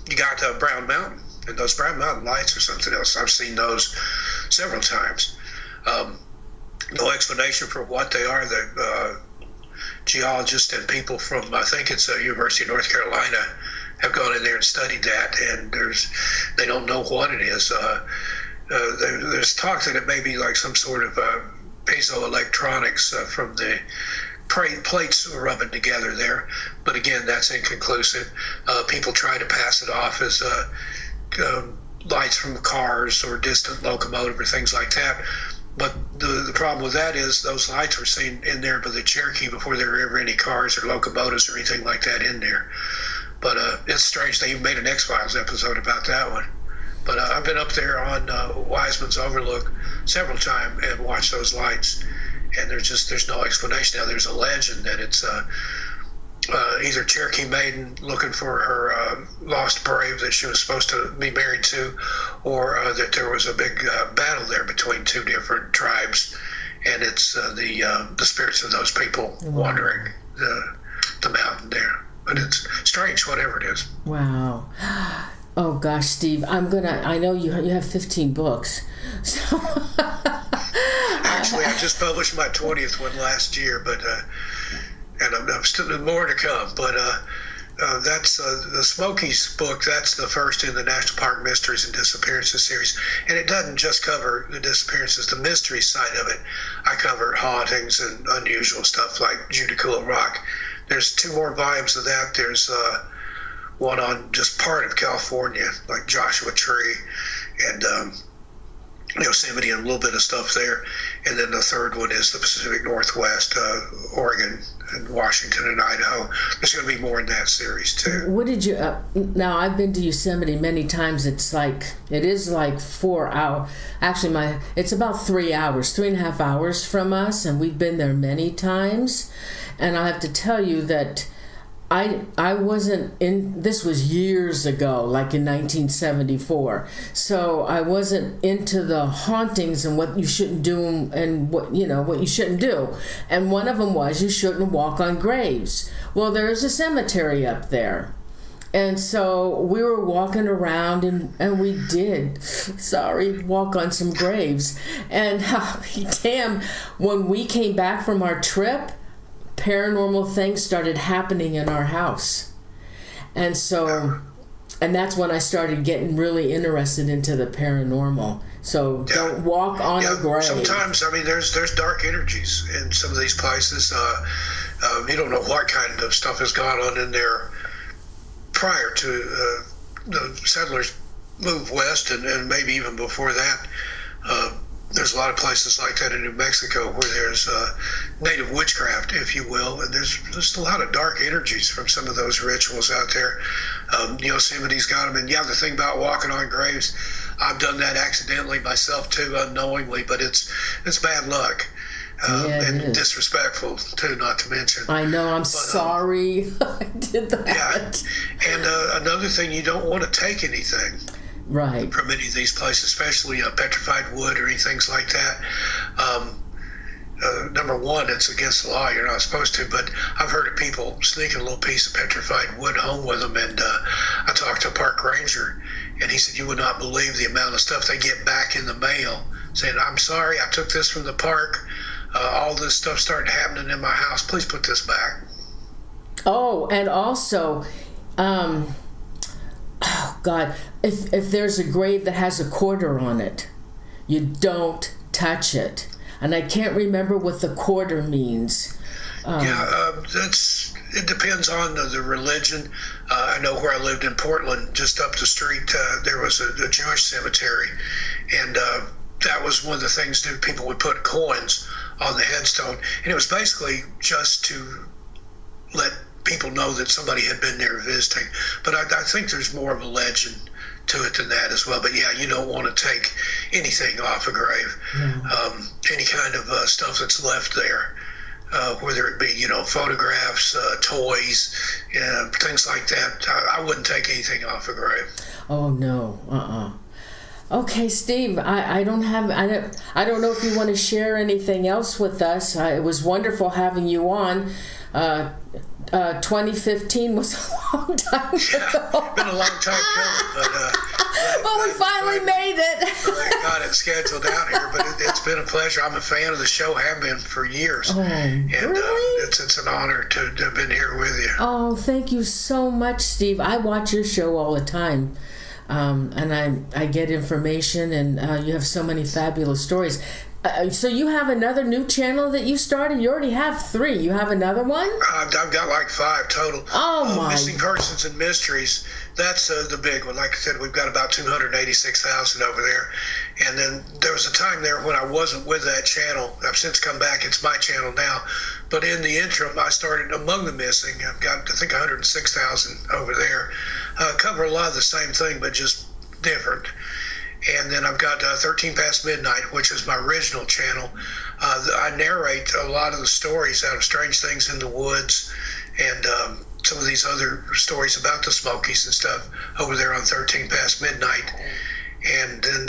you got Brown Mountain, and those Brown Mountain lights are something else. I've seen those several times. No explanation for what they are. The geologists and people from, I think it's University of North Carolina, have gone in there and studied that, and they don't know what it is. There's talk that it may be like some sort of piezoelectronics from the plates rubbing together there, but again, that's inconclusive. People try to pass it off as lights from cars or distant locomotive or things like that. But the problem with that is those lights were seen in there by the Cherokee before there were ever any cars or locomotives or anything like that in there. But it's strange. They even made an X-Files episode about that one. But I've been up there on Wiseman's Overlook several times and watched those lights. And there's no explanation. Now, there's a legend that it's either Cherokee maiden looking for her lost brave that she was supposed to be married to, or that there was a big battle there between two different tribes, and it's the spirits of those people wandering the mountain there. But it's strange, whatever it is. Wow. Oh gosh, Steve, I know you have 15 books. So Actually, I just published my 20th one last year, but and I'm still more to come. But that's the Smokies book. That's the first in the National Park Mysteries and Disappearances series, and it doesn't just cover the disappearances, the mystery side of it. I cover hauntings and unusual stuff like Judicula Rock. There's 2 more volumes of that. There's one on just part of California, like Joshua Tree and Yosemite and a little bit of stuff there. And then the 3rd one is the Pacific Northwest, Oregon and Washington and Idaho. There's going to be more in that series too. What did you, now I've been to Yosemite many times. It is like 4 hours. Actually, it's about 3 hours, 3.5 hours from us. And we've been there many times. And I have to tell you that I wasn't in, this was years ago, like in 1974. So I wasn't into the hauntings and what you shouldn't do and what you shouldn't do. And one of them was you shouldn't walk on graves. Well, there's a cemetery up there. And so we were walking around and we did, walk on some graves. And damn, when we came back from our trip, paranormal things started happening in our house. And so, and that's when I started getting really interested into the paranormal. So don't walk on a grave. Sometimes, there's dark energies in some of these places. You don't know what kind of stuff has gone on in there prior to the settlers moved west, and maybe even before that. There's a lot of places like that in New Mexico where there's native witchcraft, if you will, and there's just a lot of dark energies from some of those rituals out there. Yosemite's got them, and the thing about walking on graves, I've done that accidentally myself too, unknowingly, but it's bad luck. And disrespectful too, not to mention. I know, I'm sorry I did that. Yeah, and another thing, you don't want to take anything. Right. From any of these places, especially petrified wood or anything like that. Number one, it's against the law. You're not supposed to, but I've heard of people sneaking a little piece of petrified wood home with them. And I talked to a park ranger, and he said, you would not believe the amount of stuff they get back in the mail saying, I'm sorry, I took this from the park. All this stuff started happening in my house. Please put this back. Oh, and also, oh God, if there's a grave that has a quarter on it, you don't touch it. And I can't remember what the quarter means. It depends on the religion. I know where I lived in Portland, just up the street, there was a Jewish cemetery, and that was one of the things that people would put coins on the headstone, and it was basically just to let people know that somebody had been there visiting. But I think there's more of a legend to it than that as well. But you don't want to take anything off a grave. Any kind of stuff that's left there, whether it be photographs, toys, things like that. I wouldn't take anything off a grave. Oh no, Okay, Steve, I don't know if you want to share anything else with us. It was wonderful having you on. 2015 was a long time ago. Been a long time coming, but we finally made it. I got it scheduled out here, but it's been a pleasure. I'm a fan of the show, have been for years. Oh, and really? It's an honor to have been here with you. Oh, thank you so much, Steve. I watch your show all the time. And I get information, and you have so many fabulous stories. So you have another new channel that you started? You already have 3. You have another one? I've got like 5 total. Oh, my. Missing Persons and Mysteries. That's the big one. Like I said, we've got about 286,000 over there. And then there was a time there when I wasn't with that channel. I've since come back. It's my channel now. But in the interim, I started Among the Missing. I've got, I think, 106,000 over there. Cover a lot of the same thing, but just different. And then I've got 13 Past Midnight, which is my original channel. I narrate a lot of the stories out of Strange Things in the Woods and some of these other stories about the Smokies and stuff over there on 13 Past Midnight. And then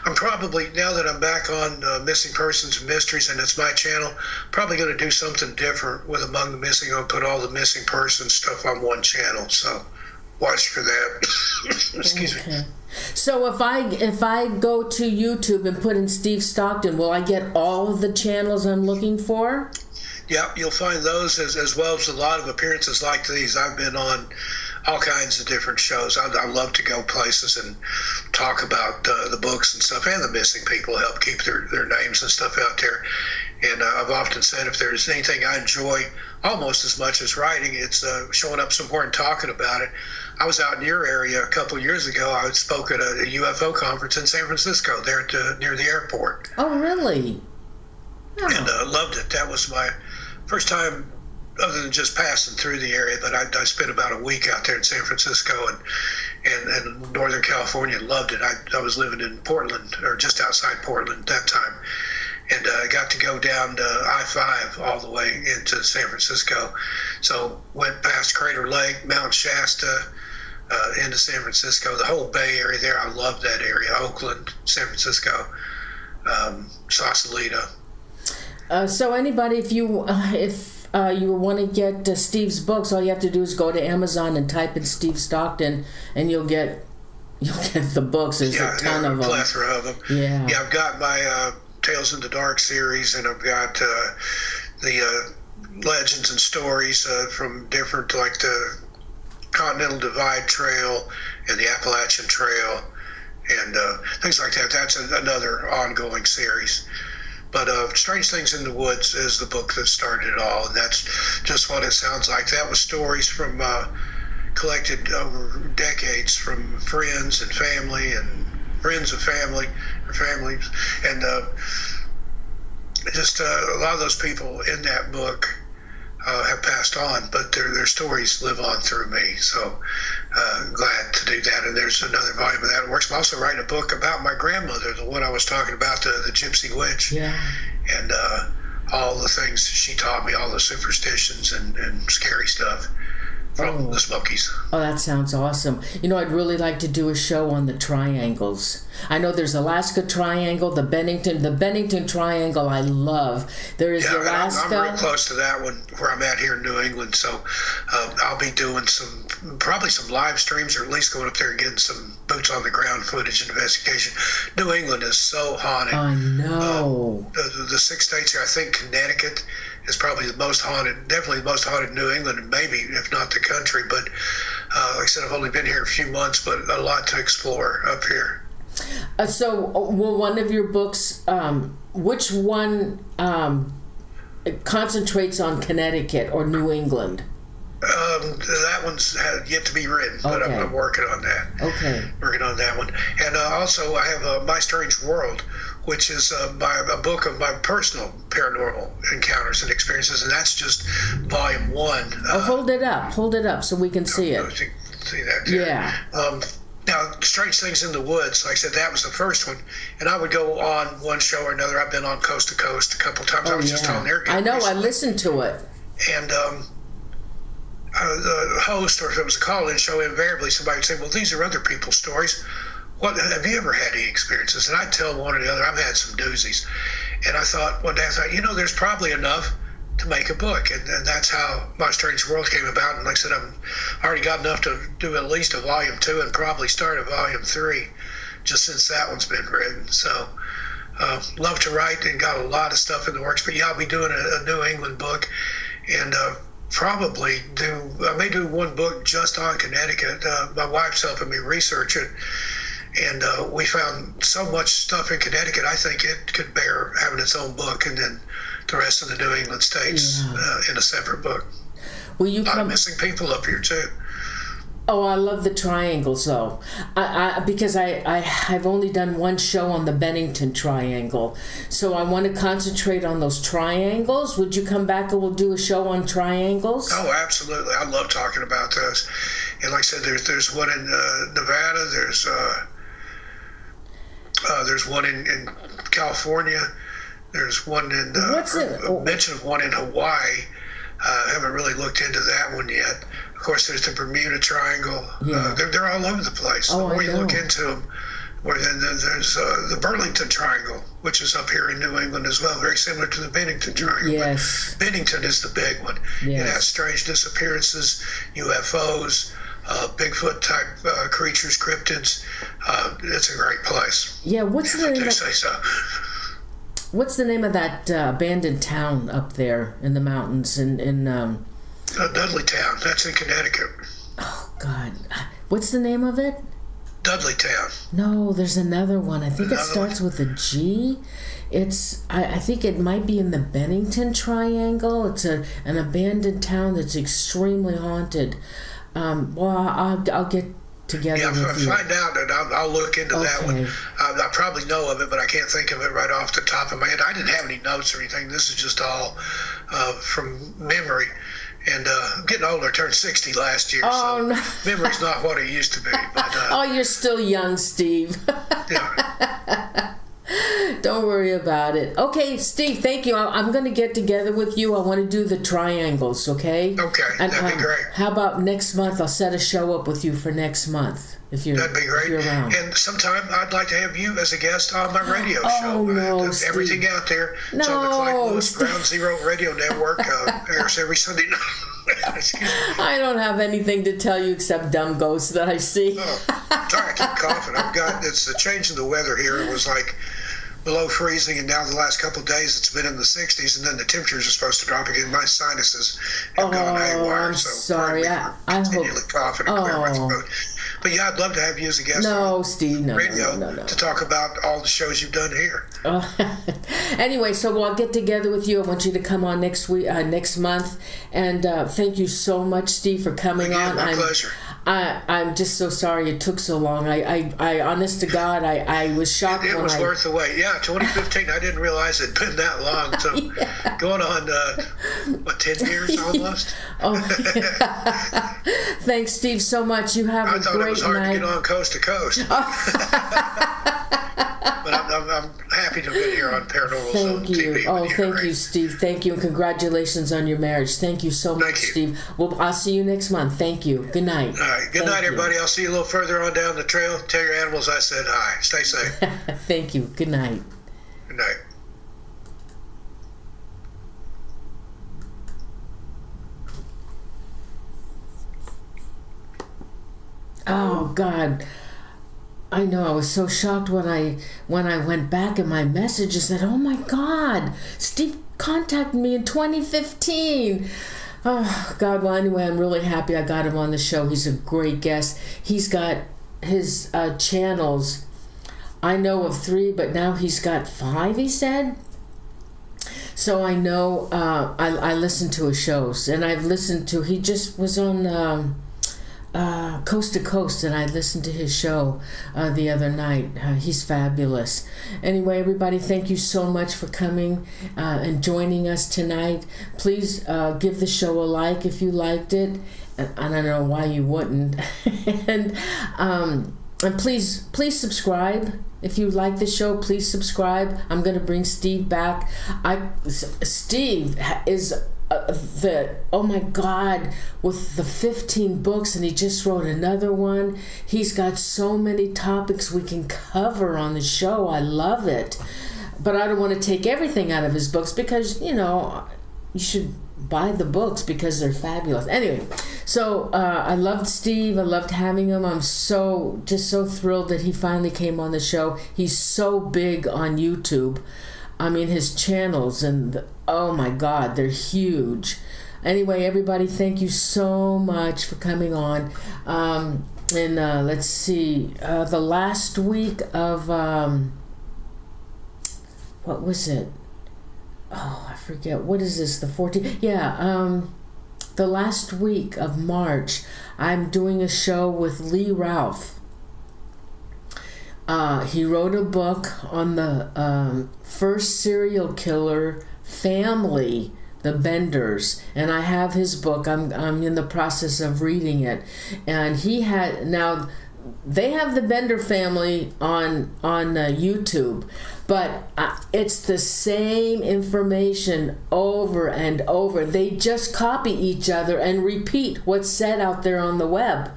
I'm probably, now that I'm back on Missing Persons and Mysteries, and it's my channel, probably going to do something different with Among the Missing. I'll put all the missing persons stuff on one channel. So watch for that. Excuse me. So if I go to YouTube and put in Steve Stockton, will I get all of the channels I'm looking for? Yeah, you'll find those as well as a lot of appearances like these. I've been on all kinds of different shows. I love to go places and talk about the books and stuff, and the missing people, help keep their names and stuff out there. And I've often said if there's anything I enjoy almost as much as writing, it's showing up somewhere and talking about it. I was out in your area a couple of years ago. I spoke at a UFO conference in San Francisco, there at near the airport. Oh, really? Oh. And loved it. That was my first time, other than just passing through the area, but I spent about a week out there in San Francisco and Northern California. Loved it. I was living in Portland, or just outside Portland at that time. And I got to go down to I-5 all the way into San Francisco. So went past Crater Lake, Mount Shasta, into San Francisco, the whole Bay Area there. I love that area. Oakland, San Francisco, Sausalito. So anybody, if you want to get Steve's books, all you have to do is go to Amazon and type in Steve Stockton, and you'll get the books. There's a ton of them. Plethora of them. Yeah. Yeah, I've got my Tales in the Dark series, and I've got the legends and stories from different, like the Continental Divide Trail and the Appalachian Trail and things like that. That's another ongoing series. But Strange Things in the Woods is the book that started it all, and that's just what it sounds like. That was stories from collected over decades from friends and family and friends of family or families, and just a lot of those people in that book have passed on, but their stories live on through me. So glad to do that. And there's another volume of that. I'm also writing a book about my grandmother, the one I was talking about, the Gypsy Witch. Yeah. And all the things she taught me, all the superstitions and scary stuff from the Smokies. Oh, that sounds awesome. You know, I'd really like to do a show on the triangles. I know there's Alaska Triangle, the Bennington Triangle I love. There is Alaska. I'm real close to that one where I'm at here in New England, so I'll be doing probably some live streams, or at least going up there and getting some boots on the ground footage and investigation. New England is so haunted. I know. The 6 states here, I think Connecticut is probably the most haunted, definitely the most haunted in New England, and maybe, if not the country. But like I said, I've only been here a few months, but a lot to explore up here. So, will one of your books, which one concentrates on Connecticut or New England? That one's yet to be written, but Okay. I'm working on that. Okay. Working on that one. And also I have My Strange World, which is a book of my personal paranormal encounters and experiences, and that's just volume 1. Hold it up so we can see it. See that there. Yeah. Now, Strange Things in the Woods, like I said, that was the first one, and I would go on one show or another. I've been on Coast to Coast a couple times. I was just on there. I know, I listened to it. And the host, or if it was a call-in show, invariably somebody would say, well, these are other people's stories. What have you ever had any experiences? And I'd tell one or the other, I've had some doozies. And I thought, one day, there's probably enough to make a book. And that's how My Strange World came about. And like I said, I've already got enough to do at least a volume 2 and probably start a volume 3, just since that one's been written. So love to write and got a lot of stuff in the works. But yeah, I'll be doing a New England book, and I may do one book just on Connecticut. My wife's helping me research it, And we found so much stuff in Connecticut, I think it could bear having its own book, and then the rest of the New England states in a separate book. Will you come? Missing people up here too. Oh, I love the triangles, though. Because I've only done one show on the Bennington Triangle, so I want to concentrate on those triangles. Would you come back and we'll do a show on triangles? Oh, absolutely! I love talking about those. And like I said, there's one in Nevada. There's one in California. There's one in mention of one in Hawaii. I haven't really looked into that one yet. Of course, there's the Bermuda Triangle. Yeah. They're all over the place. The more you look into them, then there's the Burlington Triangle, which is up here in New England as well, very similar to the Bennington Triangle. Yes. But Bennington is the big one. Yes. It has strange disappearances, UFOs, Bigfoot-type creatures, cryptids. It's a great place. Yeah, what's the name? Say so. What's the name of that abandoned town up there in the mountains in Dudleytown. That's in Connecticut. Oh, God. What's the name of it? Dudleytown. No, there's another one. I think it starts with a G. It's I think it might be in the Bennington Triangle. It's an abandoned town that's extremely haunted. Well, I'll get together with you. Find out, and I'll look into that one. I probably know of it, but I can't think of it right off the top of my head. I didn't have any notes or anything. This is just all from memory. And I'm getting older. I turned 60 last year, so memory's not what it used to be. But, you're still young, Steve. Yeah. Don't worry about it. Okay, Steve, thank you. I'm going to get together with you. I want to do the triangles, okay? Okay, and, that'd be great. How about next month? I'll set a show up with you for next month. That'd be great. If you're around. And sometime I'd like to have you as a guest on my radio show. Oh, no, everything Steve. out there. No, It's on the Clyde Lewis Steve. Ground Zero Radio Network. Airs every Sunday night. Excuse me. I don't have anything to tell you except dumb ghosts that I see. Oh, sorry, I keep coughing. It's a change in the weather here. It was like below freezing, and now the last couple of days it's been in the 60s, and then the temperatures are supposed to drop again. My sinuses have gone haywire. I'm sorry. I continually coughing and clearing. But yeah, I'd love to have you as a guest on Steve, radio no. to talk about all the shows you've done here. Anyway, so I'll get together with you. I want you to come on next month. And thank you so much, Steve, for coming on. My pleasure. I'm just so sorry it took so long. I honest to God, I was shocked. It was worth the wait. Yeah, 2015. I didn't realize it'd been that long. So going on 10 years almost. Thanks, Steve, so much. You have a great night. I thought it was hard to get on coast to coast. But I'm happy to be here on Paranormal Zone TV. Thank you, Steve. Thank you, and congratulations on your marriage. Thank you so much, Steve. Well, I'll see you next month. Thank you. Good night. All right. Good night, everybody. I'll see you a little further on down the trail. Tell your animals I said hi. Stay safe. Thank you. Good night. Good night. Oh, God. I know. I was so shocked when I went back in my message and said, "Oh my God, Steve contacted me in 2015." Oh God. Well, anyway, I'm really happy I got him on the show. He's a great guest. He's got his channels. I know of 3, but now he's got 5. He said. So I know. I listened to his shows, and I've listened to. He just was on. Coast to Coast, and I listened to his show the other night. He's fabulous. Anyway, everybody, thank you so much for coming and joining us tonight. Please give the show a like if you liked it. I don't know why you wouldn't. and please subscribe. If you like the show, please subscribe. I'm going to bring Steve back. Steve is oh my God, with the 15 books, and he just wrote another one. He's got so many topics we can cover on the show. I love it. But I don't want to take everything out of his books because, you should buy the books because they're fabulous. Anyway, so I loved Steve. I loved having him. I'm so thrilled that he finally came on the show. He's so big on YouTube. I mean, his channels, and oh my God, they're huge. Anyway, everybody, thank you so much for coming on. in let's see, the last week of what was it? Oh, I forget. What is this? The 14th? Yeah, the last week of March, I'm doing a show with Lee Ralph. He wrote a book on the first serial killer family, the Benders, and I have his book. I'm in the process of reading it, and now they have the Bender family on YouTube, but it's the same information over and over. They just copy each other and repeat what's said out there on the web.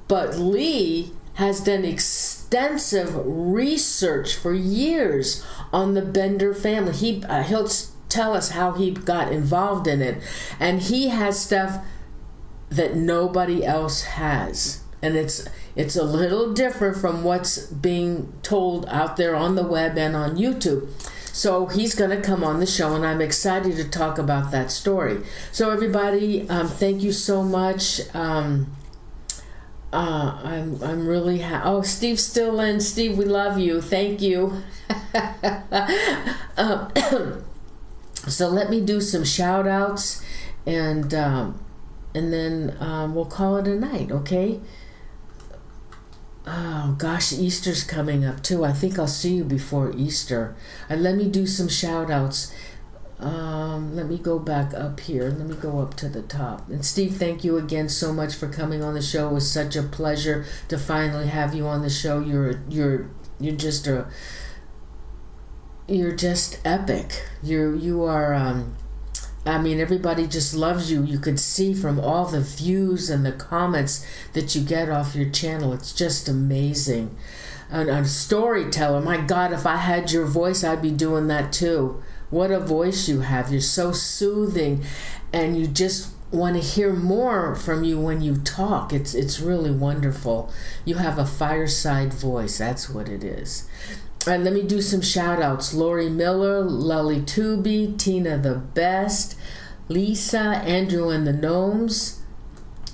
But Lee has done extensive research for years on the Bender family. He'll tell us how he got involved in it, and he has stuff that nobody else has, and it's a little different from what's being told out there on the web and on YouTube. So he's going to come on the show, and I'm excited to talk about that story. So everybody, thank you so much. I'm really oh, Steve's still in. Steve, we love you. Thank you. So let me do some shout outs, and then we'll call it a night, okay? Oh gosh, Easter's coming up too. I think I'll see you before Easter. And let me do some shout outs. Let me go back up here. Let me go up to the top. And Steve, thank you again so much for coming on the show. It was such a pleasure to finally have you on the show. You're just epic. You are I mean, everybody just loves you. You could see from all the views and the comments that you get off your channel. It's just amazing. And a storyteller, my God, if I had your voice, I'd be doing that too. What a voice you have. You're so soothing, and you just want to hear more from you when you talk. It's really wonderful. You have a fireside voice. That's what it is. And let me do some shout outs. Lori Miller, Lully Tooby, Tina the Best, Lisa, Andrew and the Gnomes,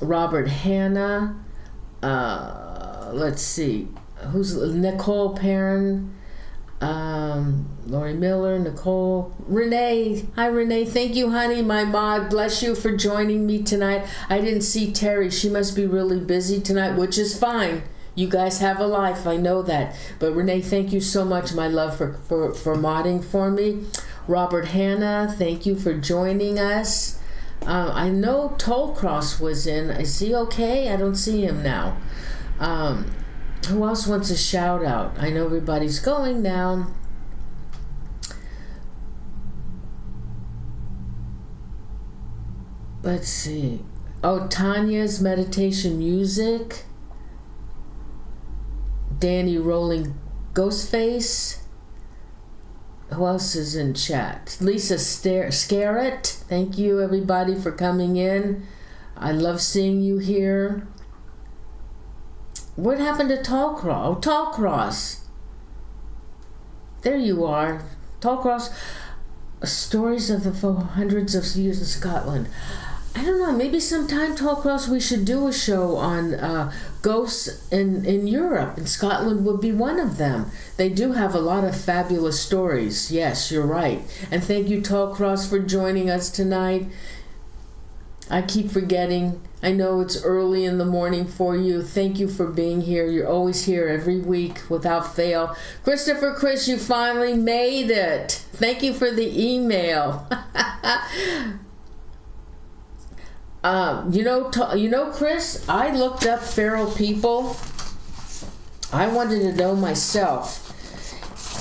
Robert Hanna, let's see, who's Nicole Perrin, Lori Miller, Nicole, Renee. Hi Renee, thank you honey, my mod, bless you for joining me tonight. I didn't see Terry, she must be really busy tonight, which is fine. You guys have a life, I know that. But Renee, thank you so much, my love, for modding for me. Robert Hanna, thank you for joining us. I know Tollcross was in. Is he okay? I don't see him now. Who else wants a shout out? I know everybody's going now. Let's see. Oh, Tanya's meditation music. Danny Rolling Ghostface. Who else is in chat? Lisa Scarrett. Thank you everybody for coming in. I love seeing you here. What happened to Tallcross? Oh, Tallcross. There you are. Tallcross. Stories of the hundreds of years in Scotland. I don't know, maybe sometime, Tallcross, we should do a show on ghosts in Europe, and Scotland would be one of them. They do have a lot of fabulous stories. Yes, you're right. And thank you, Tallcross, for joining us tonight. I keep forgetting. I know it's early in the morning for you. Thank you for being here. You're always here every week without fail. Christopher Chris, you finally made it. Thank you for the email. You know, Chris, I looked up feral people. I wanted to know myself.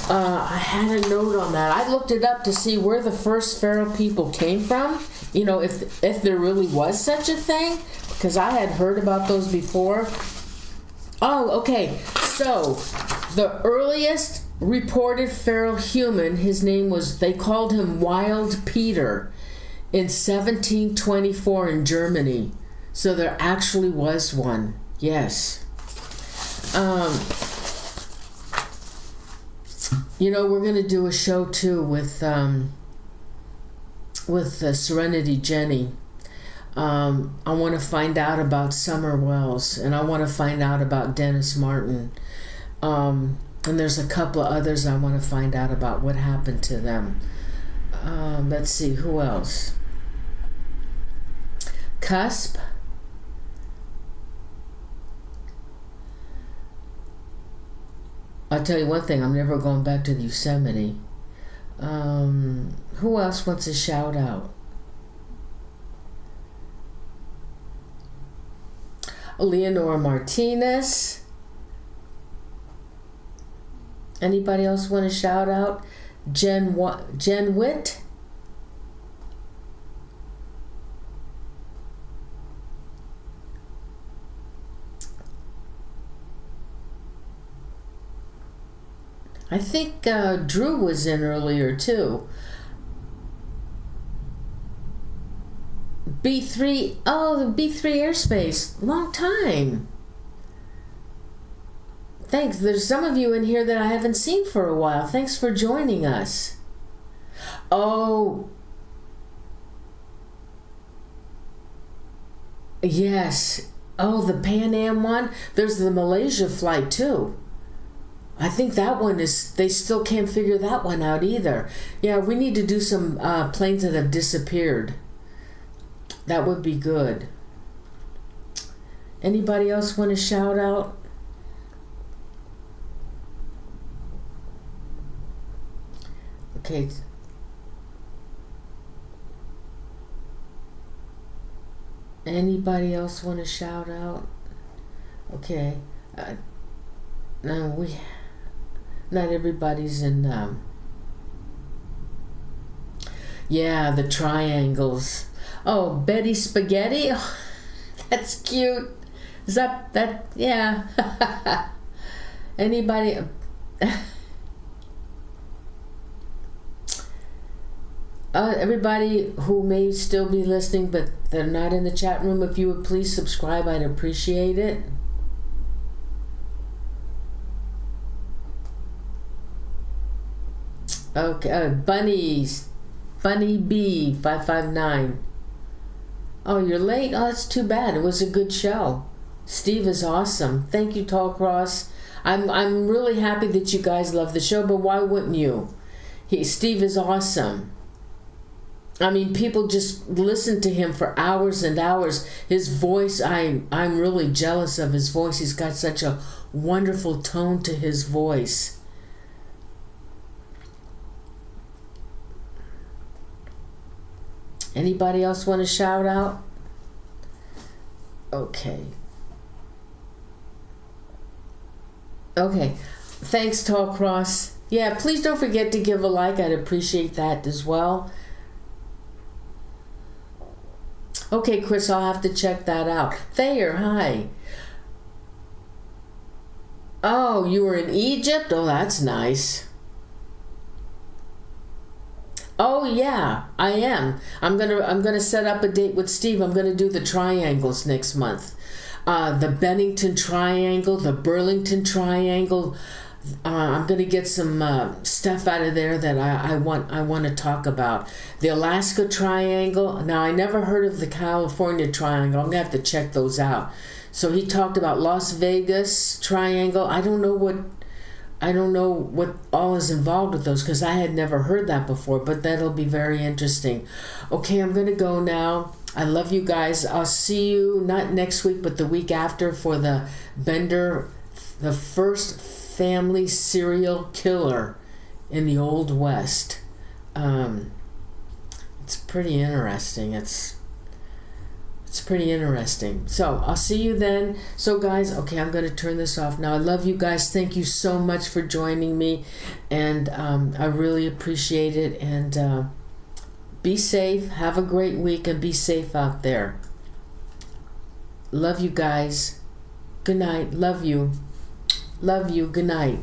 I had a note on that. I looked it up to see where the first feral people came from. You know, if there really was such a thing, because I had heard about those before. Oh, okay. So, the earliest reported feral human, his name was, they called him Wild Peter, in 1724 in Germany. So there actually was one. Yes. You know, we're going to do a show too with Serenity Jenny. I want to find out about Summer Wells, and I want to find out about Dennis Martin. And there's a couple of others I want to find out about what happened to them. Let's see, who else? Cusp. I'll tell you one thing, I'm never going back to the Yosemite. Who else wants a shout out? Leonora Martinez. Anybody else want to shout out? Jen Witt. I think Drew was in earlier too. B3, oh, the B3 airspace, long time. Thanks. There's some of you in here that I haven't seen for a while. Thanks for joining us. Oh, yes. Oh, the Pan Am one. There's the Malaysia flight too. I think that one is, they still can't figure that one out either. Yeah, we need to do some planes that have disappeared. That would be good. Anybody else want to shout out? Okay. Anybody else want to shout out? Okay. No, not everybody's in. Yeah, the triangles. Oh, Betty Spaghetti. Oh, that's cute. Is that? Yeah. Anybody? Everybody who may still be listening, but they're not in the chat room, if you would please subscribe, I'd appreciate it. Okay, Bunny B 559. Oh, you're late? Oh, that's too bad. It was a good show. Steve is awesome. Thank you, Tall Cross. I'm really happy that you guys love the show, but why wouldn't you? Steve is awesome. I mean, people just listen to him for hours and hours. His voice, I'm really jealous of his voice. He's got such a wonderful tone to his voice. Anybody else want to shout out? Okay. Okay. Thanks, Tall Cross. Yeah, please don't forget to give a like. I'd appreciate that as well. Okay, Chris, I'll have to check that out. Thayer, hi. Oh, you were in Egypt? Oh, that's nice. Oh yeah, I am. I'm gonna set up a date with Steve. I'm gonna do the triangles next month. The Bennington Triangle, the Burlington Triangle. I'm gonna get some stuff out of there that I want to talk about. The Alaska Triangle. Now, I never heard of the California Triangle. I'm gonna have to check those out. So he talked about Las Vegas Triangle. I don't know what all is involved with those because I had never heard that before, but that'll be very interesting. Okay, I'm going to go now. I love you guys. I'll see you not next week, but the week after for the Bender, the first family serial killer in the Old West. It's pretty interesting. It's pretty interesting. So I'll see you then. So guys, okay, I'm going to turn this off now. I love you guys. Thank you so much for joining me. And I really appreciate it. And be safe. Have a great week and be safe out there. Love you guys. Good night. Love you. Love you. Good night.